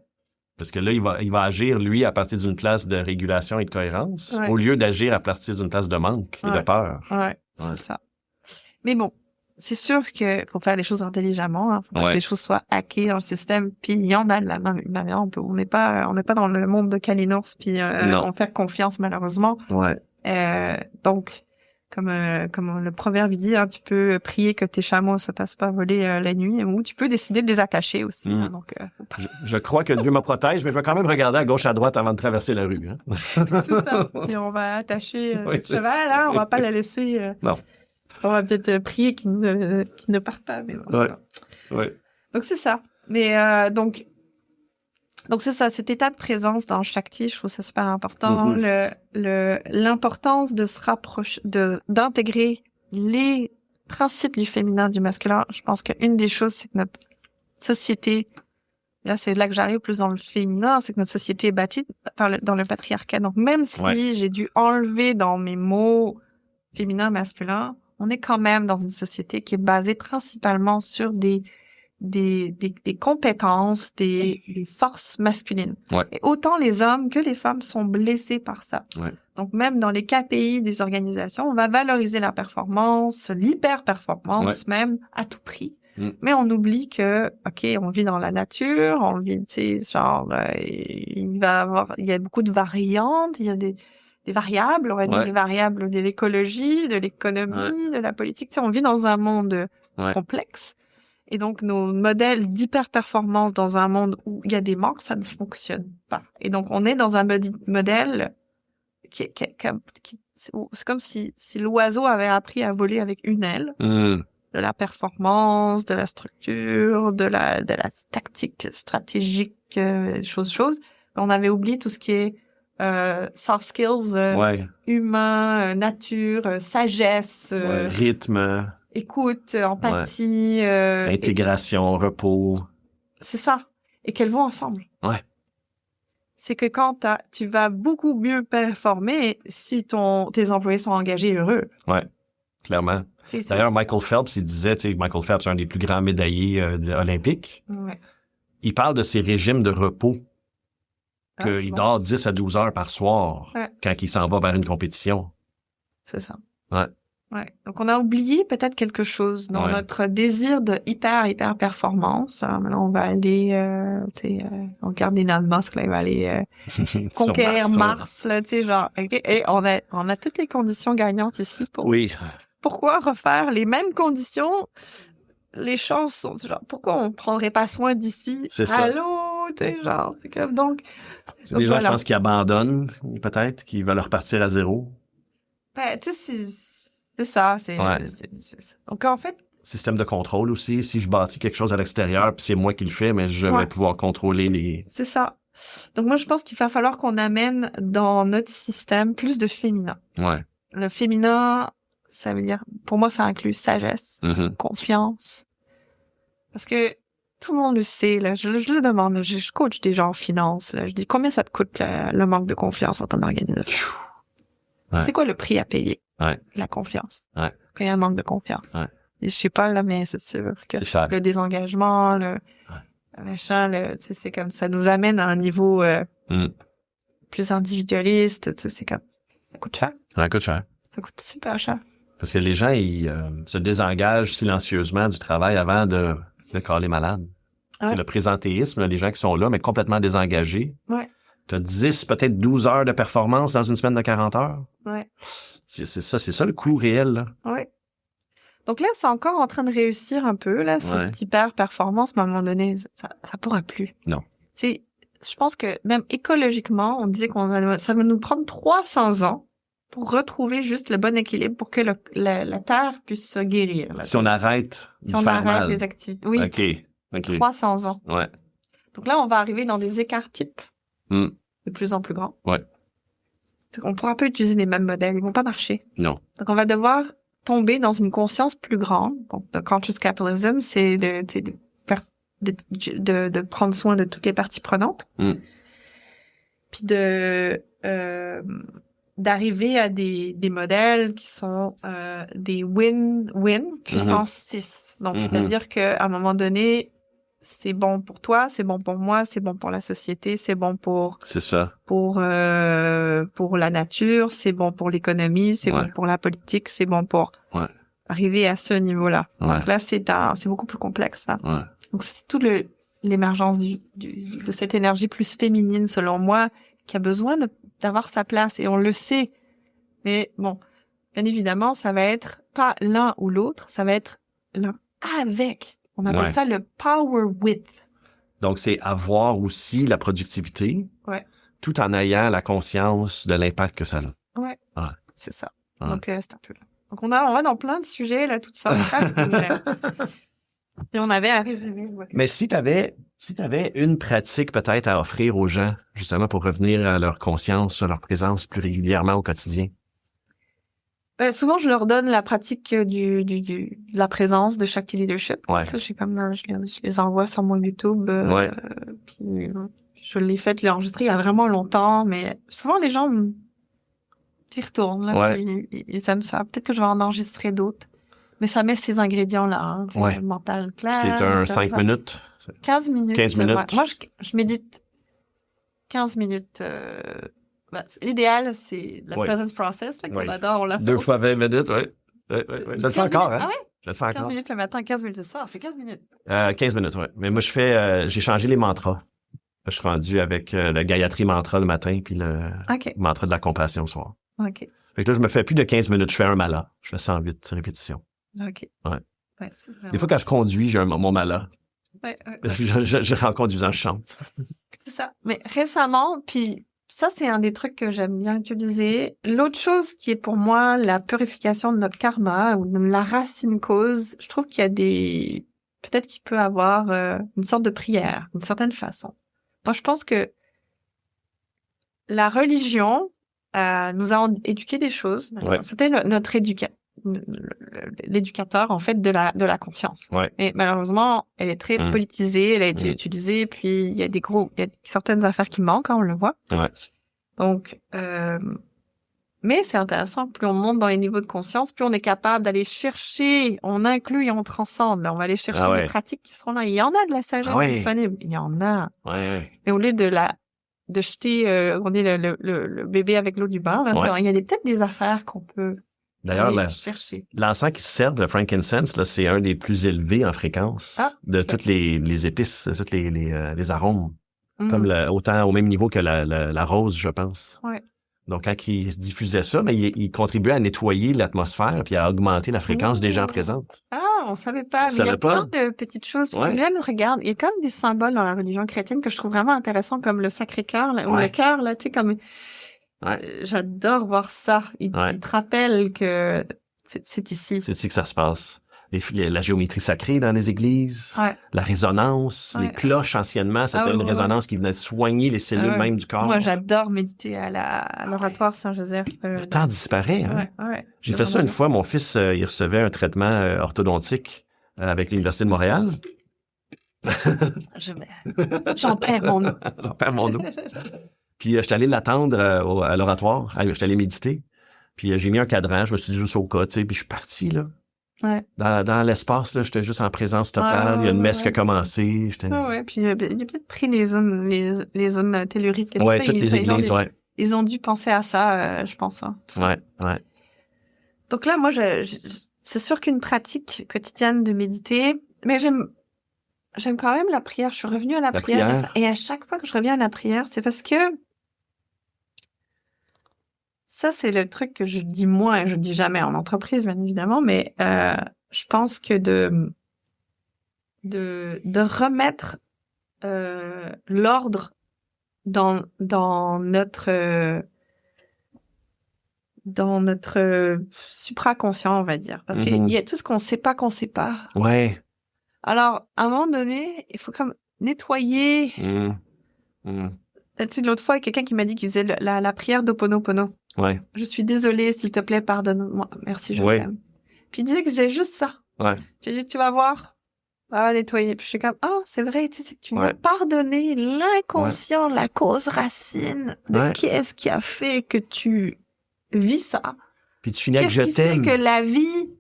Parce que là, il va agir, lui, à partir d'une place de régulation et de cohérence, au lieu d'agir à partir d'une place de manque et de peur. Ouais, c'est ça. Mais bon, c'est sûr que faut faire les choses intelligemment. Hein. Faut pas que les choses soient hackées dans le système. Puis il y en a de la manière. On n'est pas dans le monde de Kalinours. Puis on fait confiance malheureusement. Ouais. Donc comme le proverbe dit, hein, tu peux prier que tes chameaux se fassent pas voler la nuit, ou tu peux décider de les attacher aussi. Hein, donc je crois que Dieu me protège, mais je vais quand même regarder à gauche à droite avant de traverser la rue. Hein. C'est ça. Et on va attacher le cheval. Là, on va pas la laisser. Non. On va peut-être prier qu'il ne parte pas. Mais bon, ouais. Donc c'est ça. Mais donc c'est ça, cet état de présence dans Shakti, je trouve ça super important. L'importance de se rapprocher, d'intégrer les principes du féminin, du masculin. Je pense qu'une des choses, c'est que notre société, là c'est là que j'arrive plus dans le féminin, c'est que notre société est bâtie dans le patriarcat. Donc même si j'ai dû enlever dans mes mots féminin, masculin, on est quand même dans une société qui est basée principalement sur des compétences, des forces masculines. Et autant les hommes que les femmes sont blessés par ça. Donc même dans les KPI des organisations, on va valoriser la performance, l'hyper-performance même à tout prix. Mais on oublie que, OK, on vit dans la nature, on vit, tu sais, genre, il y a beaucoup de variantes, il y a des variables, on va dire des variables de l'écologie, de l'économie, de la politique. Tu sais, on vit dans un monde complexe. Et donc, nos modèles d'hyper-performance dans un monde où il y a des manques, ça ne fonctionne pas. Et donc, on est dans un modèle c'est comme si l'oiseau avait appris à voler avec une aile. De la performance, de la structure, de la tactique stratégique, choses. On avait oublié tout ce qui est soft skills, humain, nature, sagesse, rythme, écoute, empathie, intégration, repos. C'est ça. Et qu'elles vont ensemble. C'est que quand tu vas beaucoup mieux performer si tes employés sont engagés et heureux. Clairement. D'ailleurs, Michael Phelps, il disait, tu sais, Michael Phelps, un des plus grands médaillés olympiques. Il parle de ses régimes de repos. Qu'il dort 10 à 12 heures par soir quand il s'en va vers une compétition. C'est ça. Donc, on a oublié peut-être quelque chose dans notre désir de hyper performance. Alors, maintenant, on va aller, on regarde Elon Musk, là, il va aller conquérir Mars, là, tu sais, genre, et on a toutes les conditions gagnantes ici pour. Pourquoi refaire les mêmes conditions? Les chances sont genre, pourquoi on prendrait pas soin d'ici? C'est ça. Allô, tu sais, genre, c'est comme, donc. C'est des gens, je pense, qui abandonnent, peut-être, qui veulent repartir à zéro. Ben, tu sais, c'est ça, c'est donc en fait système de contrôle aussi, si je bâtis quelque chose à l'extérieur puis c'est moi qui le fais, mais je vais pouvoir contrôler les... C'est ça. Donc moi je pense qu'il va falloir qu'on amène dans notre système plus de féminin. Le féminin, ça veut dire, pour moi ça inclut sagesse, confiance. Parce que tout le monde le sait, là, je le demande, je coach des gens en finance, là, je dis combien ça te coûte le manque de confiance dans ton organisation? C'est quoi le prix à payer? La confiance. Quand il y a un manque de confiance. Et je sais pas, là, mais c'est sûr que le désengagement, le machin, c'est comme ça nous amène à un niveau plus individualiste. C'est comme, ça coûte cher. Ça coûte cher. Ça coûte super cher. Parce que les gens, ils se désengagent silencieusement du travail avant de caler malade. C'est le présentéisme, là, les gens qui sont là, mais complètement désengagés. T'as 10, peut-être 12 heures de performance dans une semaine de 40 heures. C'est ça le coût réel, là. Donc là, c'est encore en train de réussir un peu, là, cette hyper-performance, mais à un moment donné, ça pourra plus. Non. Je pense que même écologiquement, on disait ça va nous prendre 300 ans pour retrouver juste le bon équilibre pour que la Terre puisse se guérir. Là, si on arrête les activités. Oui. OK. 300 ans. Donc là, on va arriver dans des écarts types de plus en plus grands. On pourra pas utiliser les mêmes modèles, ils vont pas marcher. Non. Donc, on va devoir tomber dans une conscience plus grande. Donc, le conscious capitalism, c'est de prendre soin de toutes les parties prenantes. Puis d'arriver à des modèles qui sont des win-win puissance 6. Donc, c'est-à-dire qu'à un moment donné, c'est bon pour toi, c'est bon pour moi, c'est bon pour la société, c'est bon pour... C'est ça. Pour la nature, c'est bon pour l'économie, c'est bon pour la politique, c'est bon pour arriver à ce niveau-là. Donc là, c'est beaucoup plus complexe, là. Donc, c'est tout l'émergence de cette énergie plus féminine, selon moi, qui a besoin d'avoir sa place, et on le sait. Mais bon, bien évidemment, ça va être pas l'un ou l'autre, ça va être l'un avec. On appelle ça le power with. Donc, c'est avoir aussi la productivité, tout en ayant la conscience de l'impact que ça a. Ouais. C'est ça. Donc, c'est un peu là. Donc, on va dans plein de sujets, là, tout ça. Et on avait à résumer. Mais si t'avais une pratique peut-être à offrir aux gens, justement pour revenir à leur conscience, à leur présence plus régulièrement au quotidien. Souvent, je leur donne la pratique de la présence de chaque leadership. Ça, je les envoie sur mon YouTube. Puis je l'ai fait, je l'ai enregistré il y a vraiment longtemps, mais souvent les gens ils retournent, là, ils aiment ça. Peut-être que je vais en enregistrer d'autres. Mais ça met ces ingrédients-là, hein, le mental clair. C'est un 5 minutes. 15 minutes. 15 minutes. Moi, je médite 15 minutes. L'idéal, c'est la presence process, là, qu'on adore, on l'associe. 2 fois 20 minutes, Je le fais encore, hein. Ah ouais? Je le fais encore. 15 minutes le matin, 15 minutes le soir, fait 15 minutes. 15 minutes, Mais moi, j'ai changé les mantras. Je suis rendu avec le Gayatri mantra le matin, puis le mantra de la compassion le soir. OK. Fait que là, je me fais plus de 15 minutes. Je fais un mala. Je fais 108 répétitions. OK. Des fois, quand je conduis, j'ai mon mala. En conduisant, je chante. C'est ça. Mais récemment, puis ça, c'est un des trucs que j'aime bien utiliser. L'autre chose qui est pour moi la purification de notre karma, ou même la racine cause, je trouve qu'il y a peut-être qu'il peut avoir une sorte de prière, d'une certaine façon. Moi, je pense que la religion nous a éduqué des choses. C'était notre l'éducateur, en fait, de la conscience. Et malheureusement, elle est très politisée, elle a été utilisée, puis il y a certaines affaires qui manquent, hein, on le voit. Donc, mais c'est intéressant, plus on monte dans les niveaux de conscience, plus on est capable d'aller chercher, on inclut et on transcende. Là, on va aller chercher des pratiques qui seront là. Il y en a de la sagesse disponible. Il y en a. Mais au lieu de jeter, on dit le bébé avec l'eau du bain, là, il y a peut-être des affaires qu'on peut d'ailleurs l'encens qui se sert, le frankincense, là, c'est un des plus élevés en fréquence de toutes les épices, de toutes les arômes. Comme autant au même niveau que la rose, je pense. Donc, quand il diffusait ça, mais il contribuait à nettoyer l'atmosphère puis à augmenter la fréquence des gens présents. On savait pas. Mais il y a plein de petites choses. Puis même, regarde, il y a quand même des symboles dans la religion chrétienne que je trouve vraiment intéressants, comme le Sacré-Cœur, ou le cœur, là, tu sais, comme... j'adore voir ça. Il te rappelle que c'est ici. C'est ici que ça se passe. La géométrie sacrée dans les églises, la résonance, les cloches anciennement, c'était une résonance qui venait soigner les cellules même du corps. Moi, j'adore méditer à l'oratoire Saint-Joseph. Le temps disparaît, hein? J'ai fait ça une fois. Mon fils, il recevait un traitement orthodontique avec l'Université de Montréal. J'en perds mon eau. Puis, j'étais allé l'attendre à l'oratoire. J'étais allé méditer. Puis, j'ai mis un cadran. Je me suis dit juste au cas, tu sais. Puis, je suis parti, là. Dans l'espace, là, j'étais juste en présence totale. Il y a une messe qui a commencé. Puis il a peut-être pris les zones telluriques. Toutes les églises, Ils ont dû penser à ça, je pense. Hein. Donc là, moi, c'est sûr qu'une pratique quotidienne de méditer, mais j'aime quand même la prière. Je suis revenue à la prière. Et à chaque fois que je reviens à la prière, c'est parce que ça, c'est le truc que je dis moins, et je dis jamais en entreprise, bien évidemment, mais je pense que de remettre l'ordre dans notre supraconscient, on va dire. Parce qu'il y a tout ce qu'on sait pas. Alors, à un moment donné, il faut comme nettoyer Tu sais, l'autre fois, quelqu'un qui m'a dit qu'il faisait la prière d'Ho'oponopono. Ouais. Je suis désolée, s'il te plaît, pardonne-moi. Merci, je t'aime. Puis il disait que c'était juste ça. Ouais. J'ai dit, tu vas voir, ça va nettoyer. Puis je suis comme, c'est vrai, tu sais, c'est que tu m'as pardonné l'inconscient, la cause racine de qu'est-ce qui a fait que tu vis ça. Puis tu finis avec je t'aime. Qu'est-ce qui fait que la vie,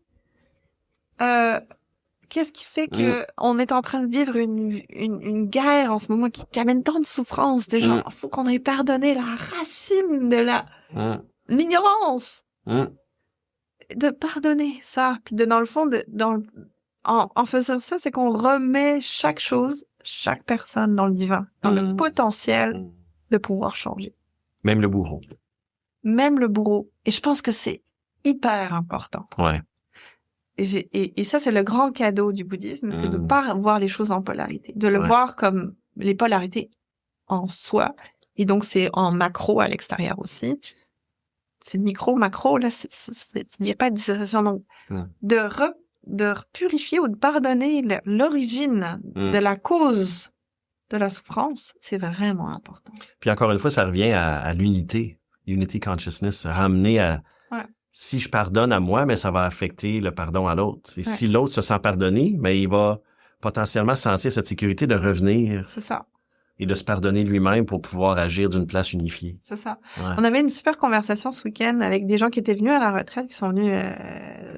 qu'est-ce qui fait que on est en train de vivre une guerre en ce moment qui amène tant de souffrance des gens. Faut qu'on ait pardonné la racine de l'ignorance. De pardonner ça. Puis dans le fond, en faisant ça, c'est qu'on remet chaque chose, chaque personne dans le divin, dans le potentiel de pouvoir changer. Même le bourreau. Même le bourreau. Et je pense que c'est hyper important. Ouais. Et ça, c'est le grand cadeau du bouddhisme, c'est de pas voir les choses en polarité, de le voir comme les polarités en soi. Et donc, c'est en macro à l'extérieur aussi. C'est micro, macro, là, il n'y a pas de dissociation. Donc, de purifier ou de pardonner l'origine de la cause de la souffrance, c'est vraiment important. Puis encore une fois, ça revient à l'unité, unity consciousness, ramener à si je pardonne à moi, mais ça va affecter le pardon à l'autre. Et si l'autre se sent pardonné, mais il va potentiellement sentir cette sécurité de revenir. C'est ça. Et de se pardonner lui-même pour pouvoir agir d'une place unifiée. C'est ça. Ouais. On avait une super conversation ce week-end avec des gens qui étaient venus à la retraite, qui sont venus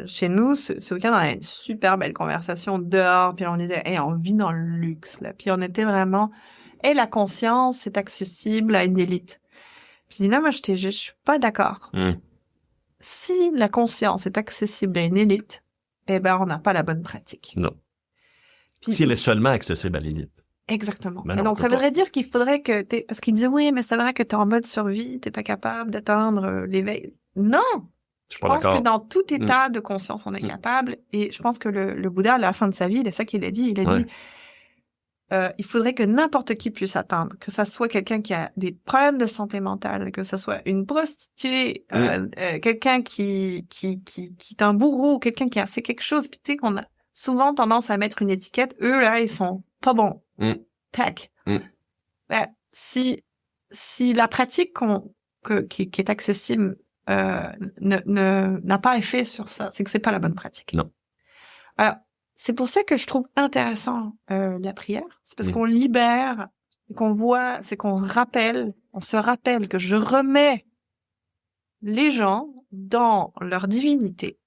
chez nous. Ce week-end, on avait une super belle conversation dehors, puis on était, on vit dans le luxe, là. Puis on était vraiment, la conscience, c'est accessible à une élite. Puis là, moi, je suis pas d'accord. Si la conscience est accessible à une élite, on n'a pas la bonne pratique. Non. Puis, si elle est seulement accessible à l'élite. Exactement. Non, et donc, ça voudrait dire qu'il faudrait que parce qu'ils disaient, oui, mais c'est vrai que t'es en mode survie, t'es pas capable d'atteindre l'éveil. Non! Je pense que dans tout état de conscience, on est capable. Et je pense que le Bouddha, à la fin de sa vie, c'est ça qu'il a dit. Il a dit, il faudrait que n'importe qui puisse atteindre, que ça soit quelqu'un qui a des problèmes de santé mentale, que ça soit une prostituée, quelqu'un qui est un bourreau, quelqu'un qui a fait quelque chose. Puis tu sais qu'on a souvent tendance à mettre une étiquette. Eux, là, ils sont pas bons. Tac. Si la pratique qui est accessible n'a pas effet sur ça, c'est que c'est pas la bonne pratique. Non. Alors, c'est pour ça que je trouve intéressant la prière. C'est parce qu'on libère, qu'on voit, c'est qu'on se rappelle que je remets les gens dans leur divinité.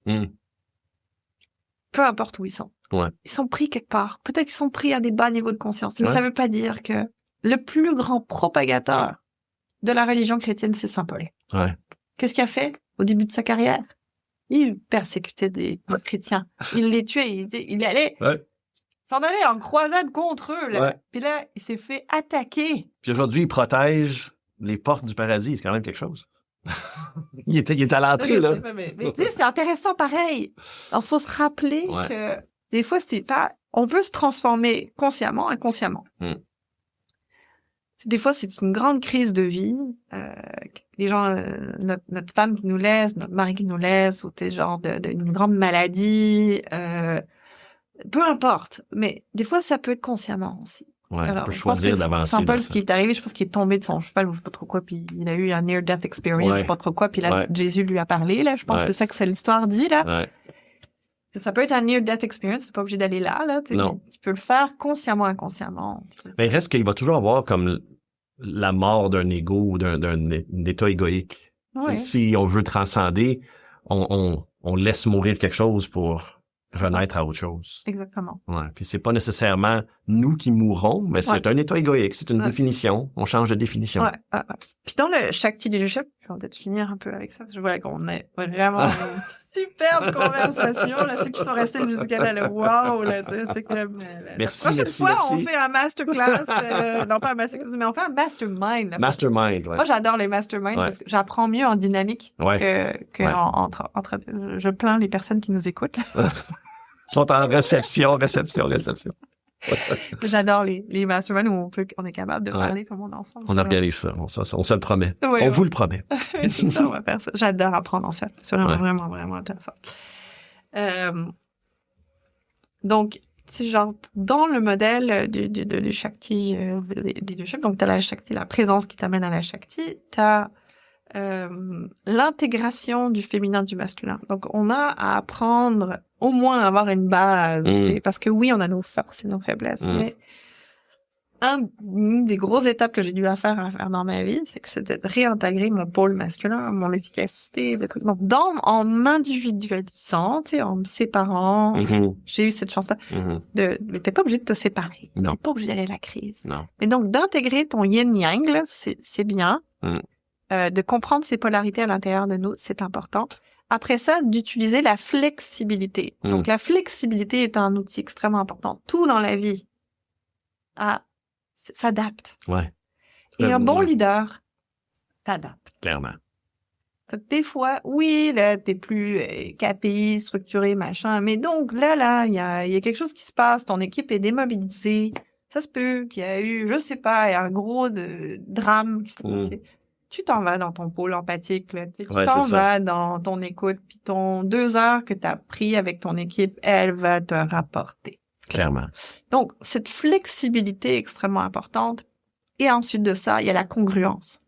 Peu importe où ils sont. Ils sont pris quelque part. Peut-être qu'ils sont pris à des bas niveaux de conscience. Mais ça veut pas dire que le plus grand propagateur de la religion chrétienne, c'est Saint Paul. Qu'est-ce qu'il a fait au début de sa carrière? Il persécutait des chrétiens. Il les tuait. Il allait s'en aller en croisade contre eux. Là. Puis là, il s'est fait attaquer. Puis aujourd'hui, il protège les portes du paradis. C'est quand même quelque chose. il est à l'entrée, là. Mais tu sais, c'est intéressant pareil. Alors, faut se rappeler que des fois, c'est pas... On peut se transformer consciemment, inconsciemment. Des fois, c'est une grande crise de vie. Des gens, notre femme qui nous laisse, notre mari qui nous laisse, ou des genre d'une grande maladie. Peu importe. Mais des fois, ça peut être consciemment aussi. Alors, on peut choisir d'avancer. Saint Paul, ce qui est arrivé, je pense qu'il est tombé de son cheval ou je sais pas trop quoi, puis il a eu un near-death experience, je sais pas trop quoi, puis là, Jésus lui a parlé, là. Je pense que c'est ça que l'histoire dit, là. Ça peut être un near-death experience, c'est pas obligé d'aller là. Non. Tu peux le faire consciemment, inconsciemment. Mais il reste qu'il va toujours avoir comme la mort d'un ego ou d'un état égoïque. Si on veut transcender, on laisse mourir quelque chose pour renaître à autre chose. Exactement. Puis c'est pas nécessairement nous qui mourrons, mais c'est un état égoïque, c'est une définition. On change de définition. Puis dans le Shakti Leadership, on va peut-être finir un peu avec ça, parce que je vois qu'on est vraiment une superbe conversation, là, ceux qui sont restés jusqu'à là, wow, là, c'est que merci, la prochaine fois, on fait un masterclass, non pas un masterclass, mais on fait un mastermind. Mastermind, Moi, j'adore les masterminds parce que j'apprends mieux en dynamique que entre je plains les personnes qui nous écoutent. Ils sont en réception. J'adore les masterminds où on est capable de parler tout le monde ensemble. On organise ça, on se le promet. On vous le promet. C'est ça, on va faire ça. J'adore apprendre en ça. C'est vraiment intéressant. Donc, c'est genre dans le modèle du Shakti leadership, donc t'as la Shakti, la présence qui t'amène à la Shakti, t'as l'intégration du féminin du masculin. Donc on a à apprendre au moins à avoir une base, parce que oui, on a nos forces et nos faiblesses, mais une des grosses étapes que j'ai dû faire dans ma vie, c'est que c'était de réintégrer mon pôle masculin, mon efficacité, le truc. Donc, en m'individualisant, tu sais, en me séparant, j'ai eu cette chance-là mais t'es pas obligé de te séparer. Non. T'es pas obligé d'aller à la crise. Non. Mais donc, d'intégrer ton yin-yang, là, c'est bien. De comprendre ces polarités à l'intérieur de nous, c'est important. Après ça, d'utiliser la flexibilité. Donc, la flexibilité est un outil extrêmement important. Tout dans la vie s'adapte. Ouais. Et un bon leader s'adapte. Clairement. Donc, des fois, oui, là, t'es plus KPI, structuré, machin, mais donc, là, il y a quelque chose qui se passe, ton équipe est démobilisée, ça se peut qu'il y a eu, je sais pas, un gros drame qui s'est passé. Tu t'en vas dans ton pôle empathique, là, tu t'en vas dans ton écoute, puis ton 2 heures que t'as pris avec ton équipe, elle va te rapporter. Clairement. Donc, cette flexibilité est extrêmement importante. Et ensuite de ça, il y a la congruence.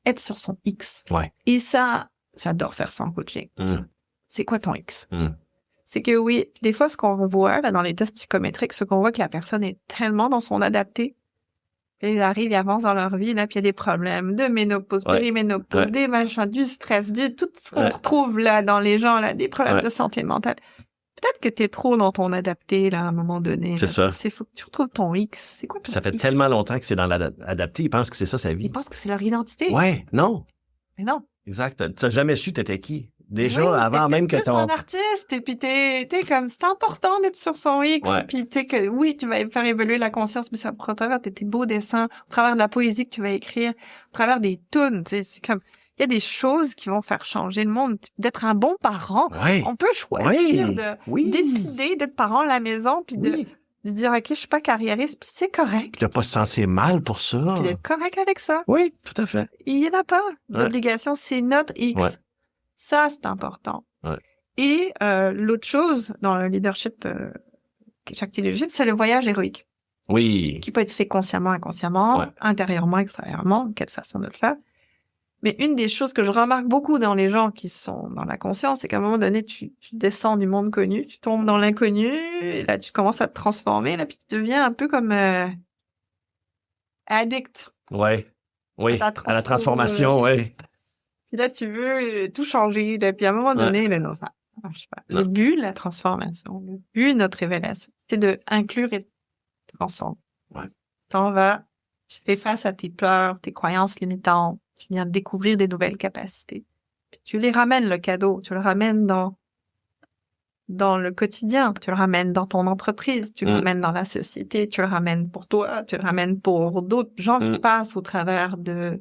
Être sur son X. Ouais. Et ça, j'adore faire ça en coaching. C'est quoi ton X? C'est que oui, des fois, ce qu'on voit là, dans les tests psychométriques, c'est qu'on voit que la personne est tellement dans son adapté. Ils arrivent, ils avancent dans leur vie, là, puis il y a des problèmes de ménopause, périménopause, des machins, du stress, tout ce qu'on retrouve là dans les gens, là, des problèmes de santé mentale. Peut-être que t'es trop dans ton adapté, là, à un moment donné. C'est ça. C'est faut que tu retrouves ton X. C'est quoi ton X? Ça fait tellement longtemps que c'est dans l'adapté. Ils pensent que c'est ça sa vie. Ils pensent que c'est leur identité. Ouais, non. Mais non. Exact. Tu n'as jamais su t'étais qui. Déjà, avant même que ton... un artiste, et puis t'es comme, c'est important d'être sur son X. Ouais. Puis que, oui, tu vas faire évoluer la conscience, mais c'est à travers tes beaux dessins, au travers de la poésie que tu vas écrire, au travers des tunes, tu sais, c'est comme... Il y a des choses qui vont faire changer le monde. D'être un bon parent. Ouais. On peut choisir de décider d'être parent à la maison, puis de dire, OK, je suis pas carriériste, puis c'est correct. De pas se sentir mal pour ça. Puis d'être correct avec ça. Oui, tout à fait. Il y en a pas d'obligation, c'est notre X. Ouais. Ça, c'est important. Ouais. Et l'autre chose dans le leadership, Shakti leadership, c'est le voyage héroïque. Oui. Qui peut être fait consciemment, inconsciemment, intérieurement, extérieurement, quelle façon de le faire. Mais une des choses que je remarque beaucoup dans les gens qui sont dans la conscience, c'est qu'à un moment donné, tu descends du monde connu, tu tombes dans l'inconnu, et là, tu commences à te transformer, là, puis tu deviens un peu comme addict. Ouais. Oui. À la transformation, oui. Puis là, tu veux tout changer, là, puis à un moment donné, là, non, ça marche pas. Le but, la transformation, le but, notre révélation, c'est de inclure et de transcender. Ouais. Tu t'en vas, tu fais face à tes peurs, tes croyances limitantes, tu viens de découvrir des nouvelles capacités. Puis tu les ramènes, le cadeau, tu le ramènes dans le quotidien, tu le ramènes dans ton entreprise, tu le ramènes dans la société, tu le ramènes pour toi, tu le ramènes pour d'autres gens qui passent au travers de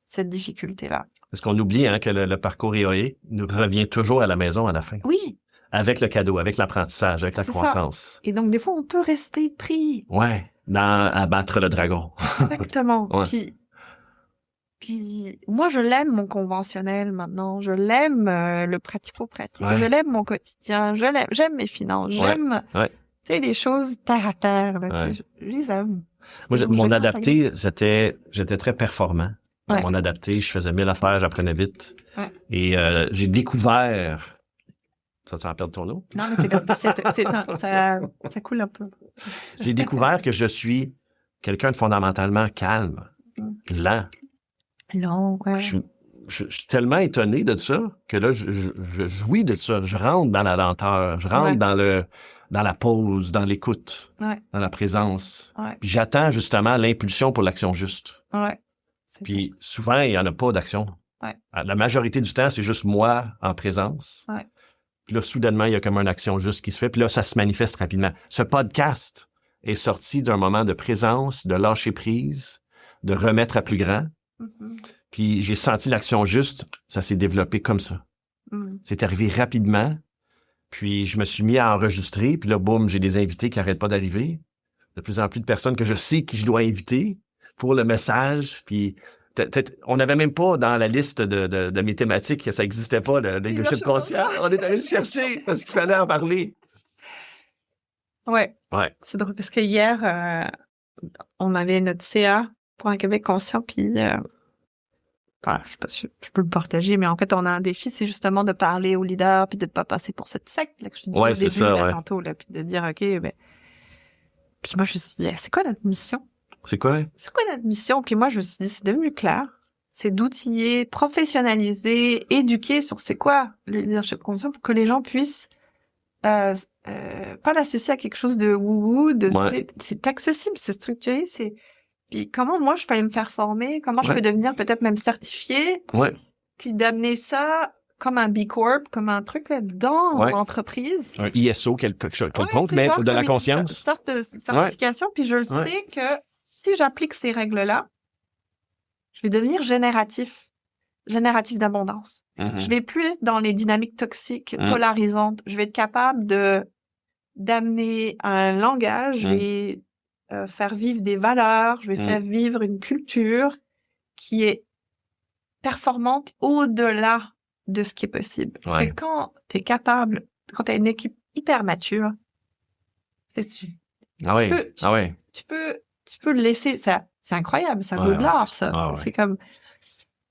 cette difficulté-là. Parce qu'on oublie que le parcours héroïque nous revient toujours à la maison à la fin. Oui. Avec le cadeau, avec l'apprentissage, avec la croissance. Ça. Et donc, des fois, on peut rester pris. Ouais, dans abattre le dragon. Exactement. Puis moi, je l'aime, mon conventionnel, maintenant. Je l'aime, le pratico-pratique. Je l'aime, mon quotidien. J'aime mes finances. J'aime, tu sais, les choses terre à terre, là, je les aime. Moi, mon adapté, j'étais très performant. Mon adapté, je faisais 1000 affaires, j'apprenais vite. Ouais. Et j'ai découvert... Ça va perdre ton eau? Non, mais c'est parce que ça coule un peu. J'ai découvert que je suis quelqu'un de fondamentalement calme, lent. Lent, ouais. Je suis tellement étonné de ça que là, je jouis de ça. Je rentre dans la lenteur, je rentre dans la pause, dans l'écoute, dans la présence. Ouais. Puis j'attends justement l'impulsion pour l'action juste. Ouais. Puis souvent, il n'y en a pas d'action. Ouais. La majorité du temps, c'est juste moi en présence. Ouais. Puis là, soudainement, il y a comme une action juste qui se fait. Puis là, ça se manifeste rapidement. Ce podcast est sorti d'un moment de présence, de lâcher prise, de remettre à plus grand. Puis j'ai senti l'action juste. Ça s'est développé comme ça. C'est arrivé rapidement. Puis je me suis mis à enregistrer. Puis là, boum, j'ai des invités qui n'arrêtent pas d'arriver. De plus en plus de personnes que je sais qui je dois inviter pour le message. Puis on n'avait même pas dans la liste de mes thématiques, ça n'existait pas, le leadership conscient. On est allé le chercher parce qu'il fallait en parler. Ouais. Ouais. C'est drôle parce que hier, on avait notre CA pour un Québec conscient, puis voilà, je sais pas si je peux le partager, mais en fait, on a un défi, c'est justement de parler aux leaders, puis de pas passer pour cette secte là, que je te disais Ouais, au c'est début, ça, là, ouais. tantôt, là, puis de dire, OK, ben... Puis moi, je me suis dit, c'est quoi notre mission? C'est quoi? C'est quoi notre mission? Puis moi, je me suis dit, c'est devenu clair. C'est d'outiller, professionnaliser, éduquer sur c'est quoi le leadership conscient pour que les gens puissent pas l'associer à quelque chose de wou-wou, Ouais. c'est accessible, c'est structuré, c'est... Puis comment moi, je peux aller me faire former? Comment je Ouais. peux devenir peut-être même certifié? Ouais. Puis d'amener ça comme un B Corp, comme un truc là dans Ouais. l'entreprise. Un ISO quelconque, Ouais, mais genre de la comme conscience. une sorte de certification. Puis je le Ouais. sais que si j'applique ces règles-là, je vais devenir génératif d'abondance. Mm-hmm. Je vais plus être dans les dynamiques toxiques, Mm. polarisantes. Je vais être capable d'amener un langage. Je vais faire vivre des valeurs. Je vais faire vivre une culture qui est performante au-delà de ce qui est possible. Parce que quand t'es capable, quand t'as une équipe hyper mature, tu peux le laisser, ça, c'est incroyable, ça vaut de l'or, ça. C'est comme,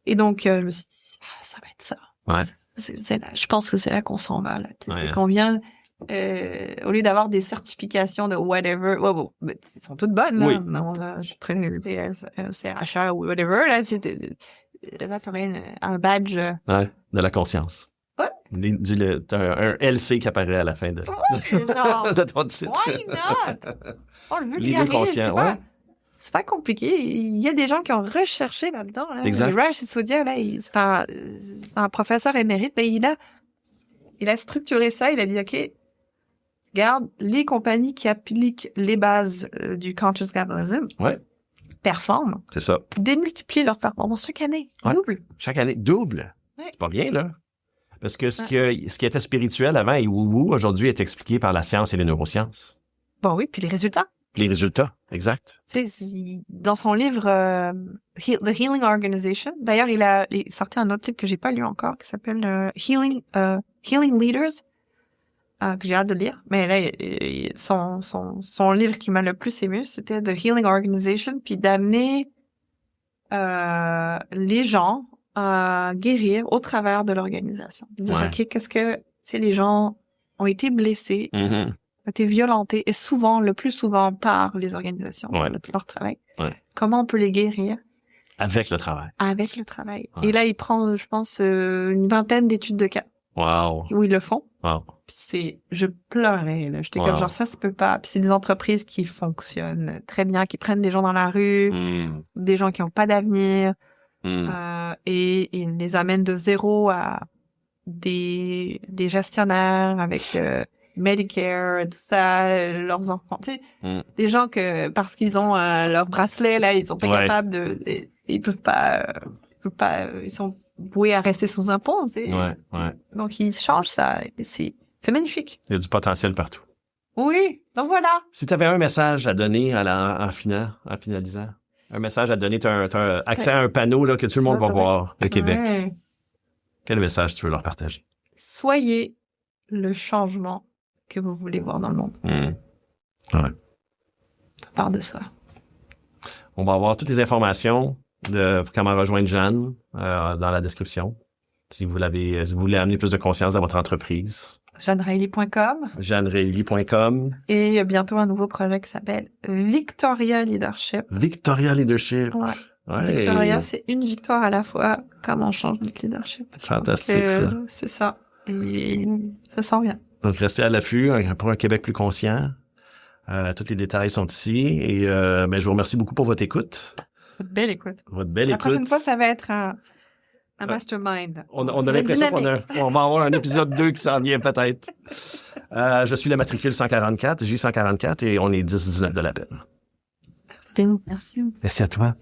et donc, je me suis dit, ça va être ça. Ouais. C'est là, je pense que c'est là qu'on s'en va, là. C'est qu'on vient, au lieu d'avoir des certifications de whatever, mais elles sont toutes bonnes, là. Oui. Non, là, je suis très, CHR ou whatever, là, là, t'aurais un badge. De la conscience. Ouais. T'as un LC qui apparaît à la fin de, de ton titre. Why not? On le Leader conscient, c'est pas compliqué. Il y a des gens qui ont recherché là-dedans. Là. Exact. Raj Sisodia, là, c'est un professeur émérite, mais il a structuré ça. Il a dit, OK, regarde, les compagnies qui appliquent les bases du conscious capitalism performent. C'est ça. Démultiplient leur performance chaque année. Double. Chaque année. Double. Ouais. C'est pas rien, là. Parce que ce qui était spirituel avant et wou-wou, aujourd'hui est expliqué par la science et les neurosciences. Bon, oui, puis les résultats. Les résultats, exact. Tu sais, dans son livre The Healing Organization, d'ailleurs, il a sorti un autre livre que j'ai pas lu encore, qui s'appelle Healing Leaders, que j'ai hâte de lire. Mais là, son livre qui m'a le plus ému, c'était The Healing Organization, puis d'amener les gens à guérir au travers de l'organisation. De dire, OK, qu'est-ce que... Tu sais, les gens ont été blessés, ont été violentés, et souvent, le plus souvent, par les organisations, leur travail. Comment on peut les guérir? Avec le travail. Avec le travail. Et là, il prend, je pense, une vingtaine d'études de cas. Wow. Où ils le font. Wow. Puis je pleurais, là. J'étais comme genre, ça se peut pas. Puis c'est des entreprises qui fonctionnent très bien, qui prennent des gens dans la rue, des gens qui ont pas d'avenir, et ils les amènent de zéro à des gestionnaires avec Medicare, tout ça, leurs enfants, tu sais, des gens que parce qu'ils ont leur bracelet là, ils sont pas capables de, ils peuvent pas, ils sont voués à rester sous impôt, tu sais. Donc ils changent ça, c'est magnifique. Il y a du potentiel partout. Oui, donc voilà. Si tu avais un message à donner en finalisant, un message à donner, t'as accès à un panneau là que tout le monde va voir de Québec. Quel message tu veux leur partager? Soyez le changement que vous voulez voir dans le monde. Ça part de ça. On va avoir toutes les informations de comment rejoindre Jeanne dans la description. Si vous voulez amener plus de conscience dans votre entreprise. JeanneReilly.com. JeanneReilly.com. Et il y a bientôt un nouveau projet qui s'appelle Victoria Leadership. Victoria Leadership. Ouais. Victoria, c'est une victoire à la fois. Comment on change notre leadership. Fantastique, ça. C'est ça. Et ça s'en vient. Donc, restez à l'affût pour un Québec plus conscient. Tous les détails sont ici. Et je vous remercie beaucoup pour votre écoute. Votre belle écoute. La prochaine fois, ça va être un mastermind. On a l'impression qu'on va avoir un épisode 2 qui s'en vient peut-être. Je suis la matricule 144, J144, et on est 10-19 de l'appel. Merci. Merci à toi.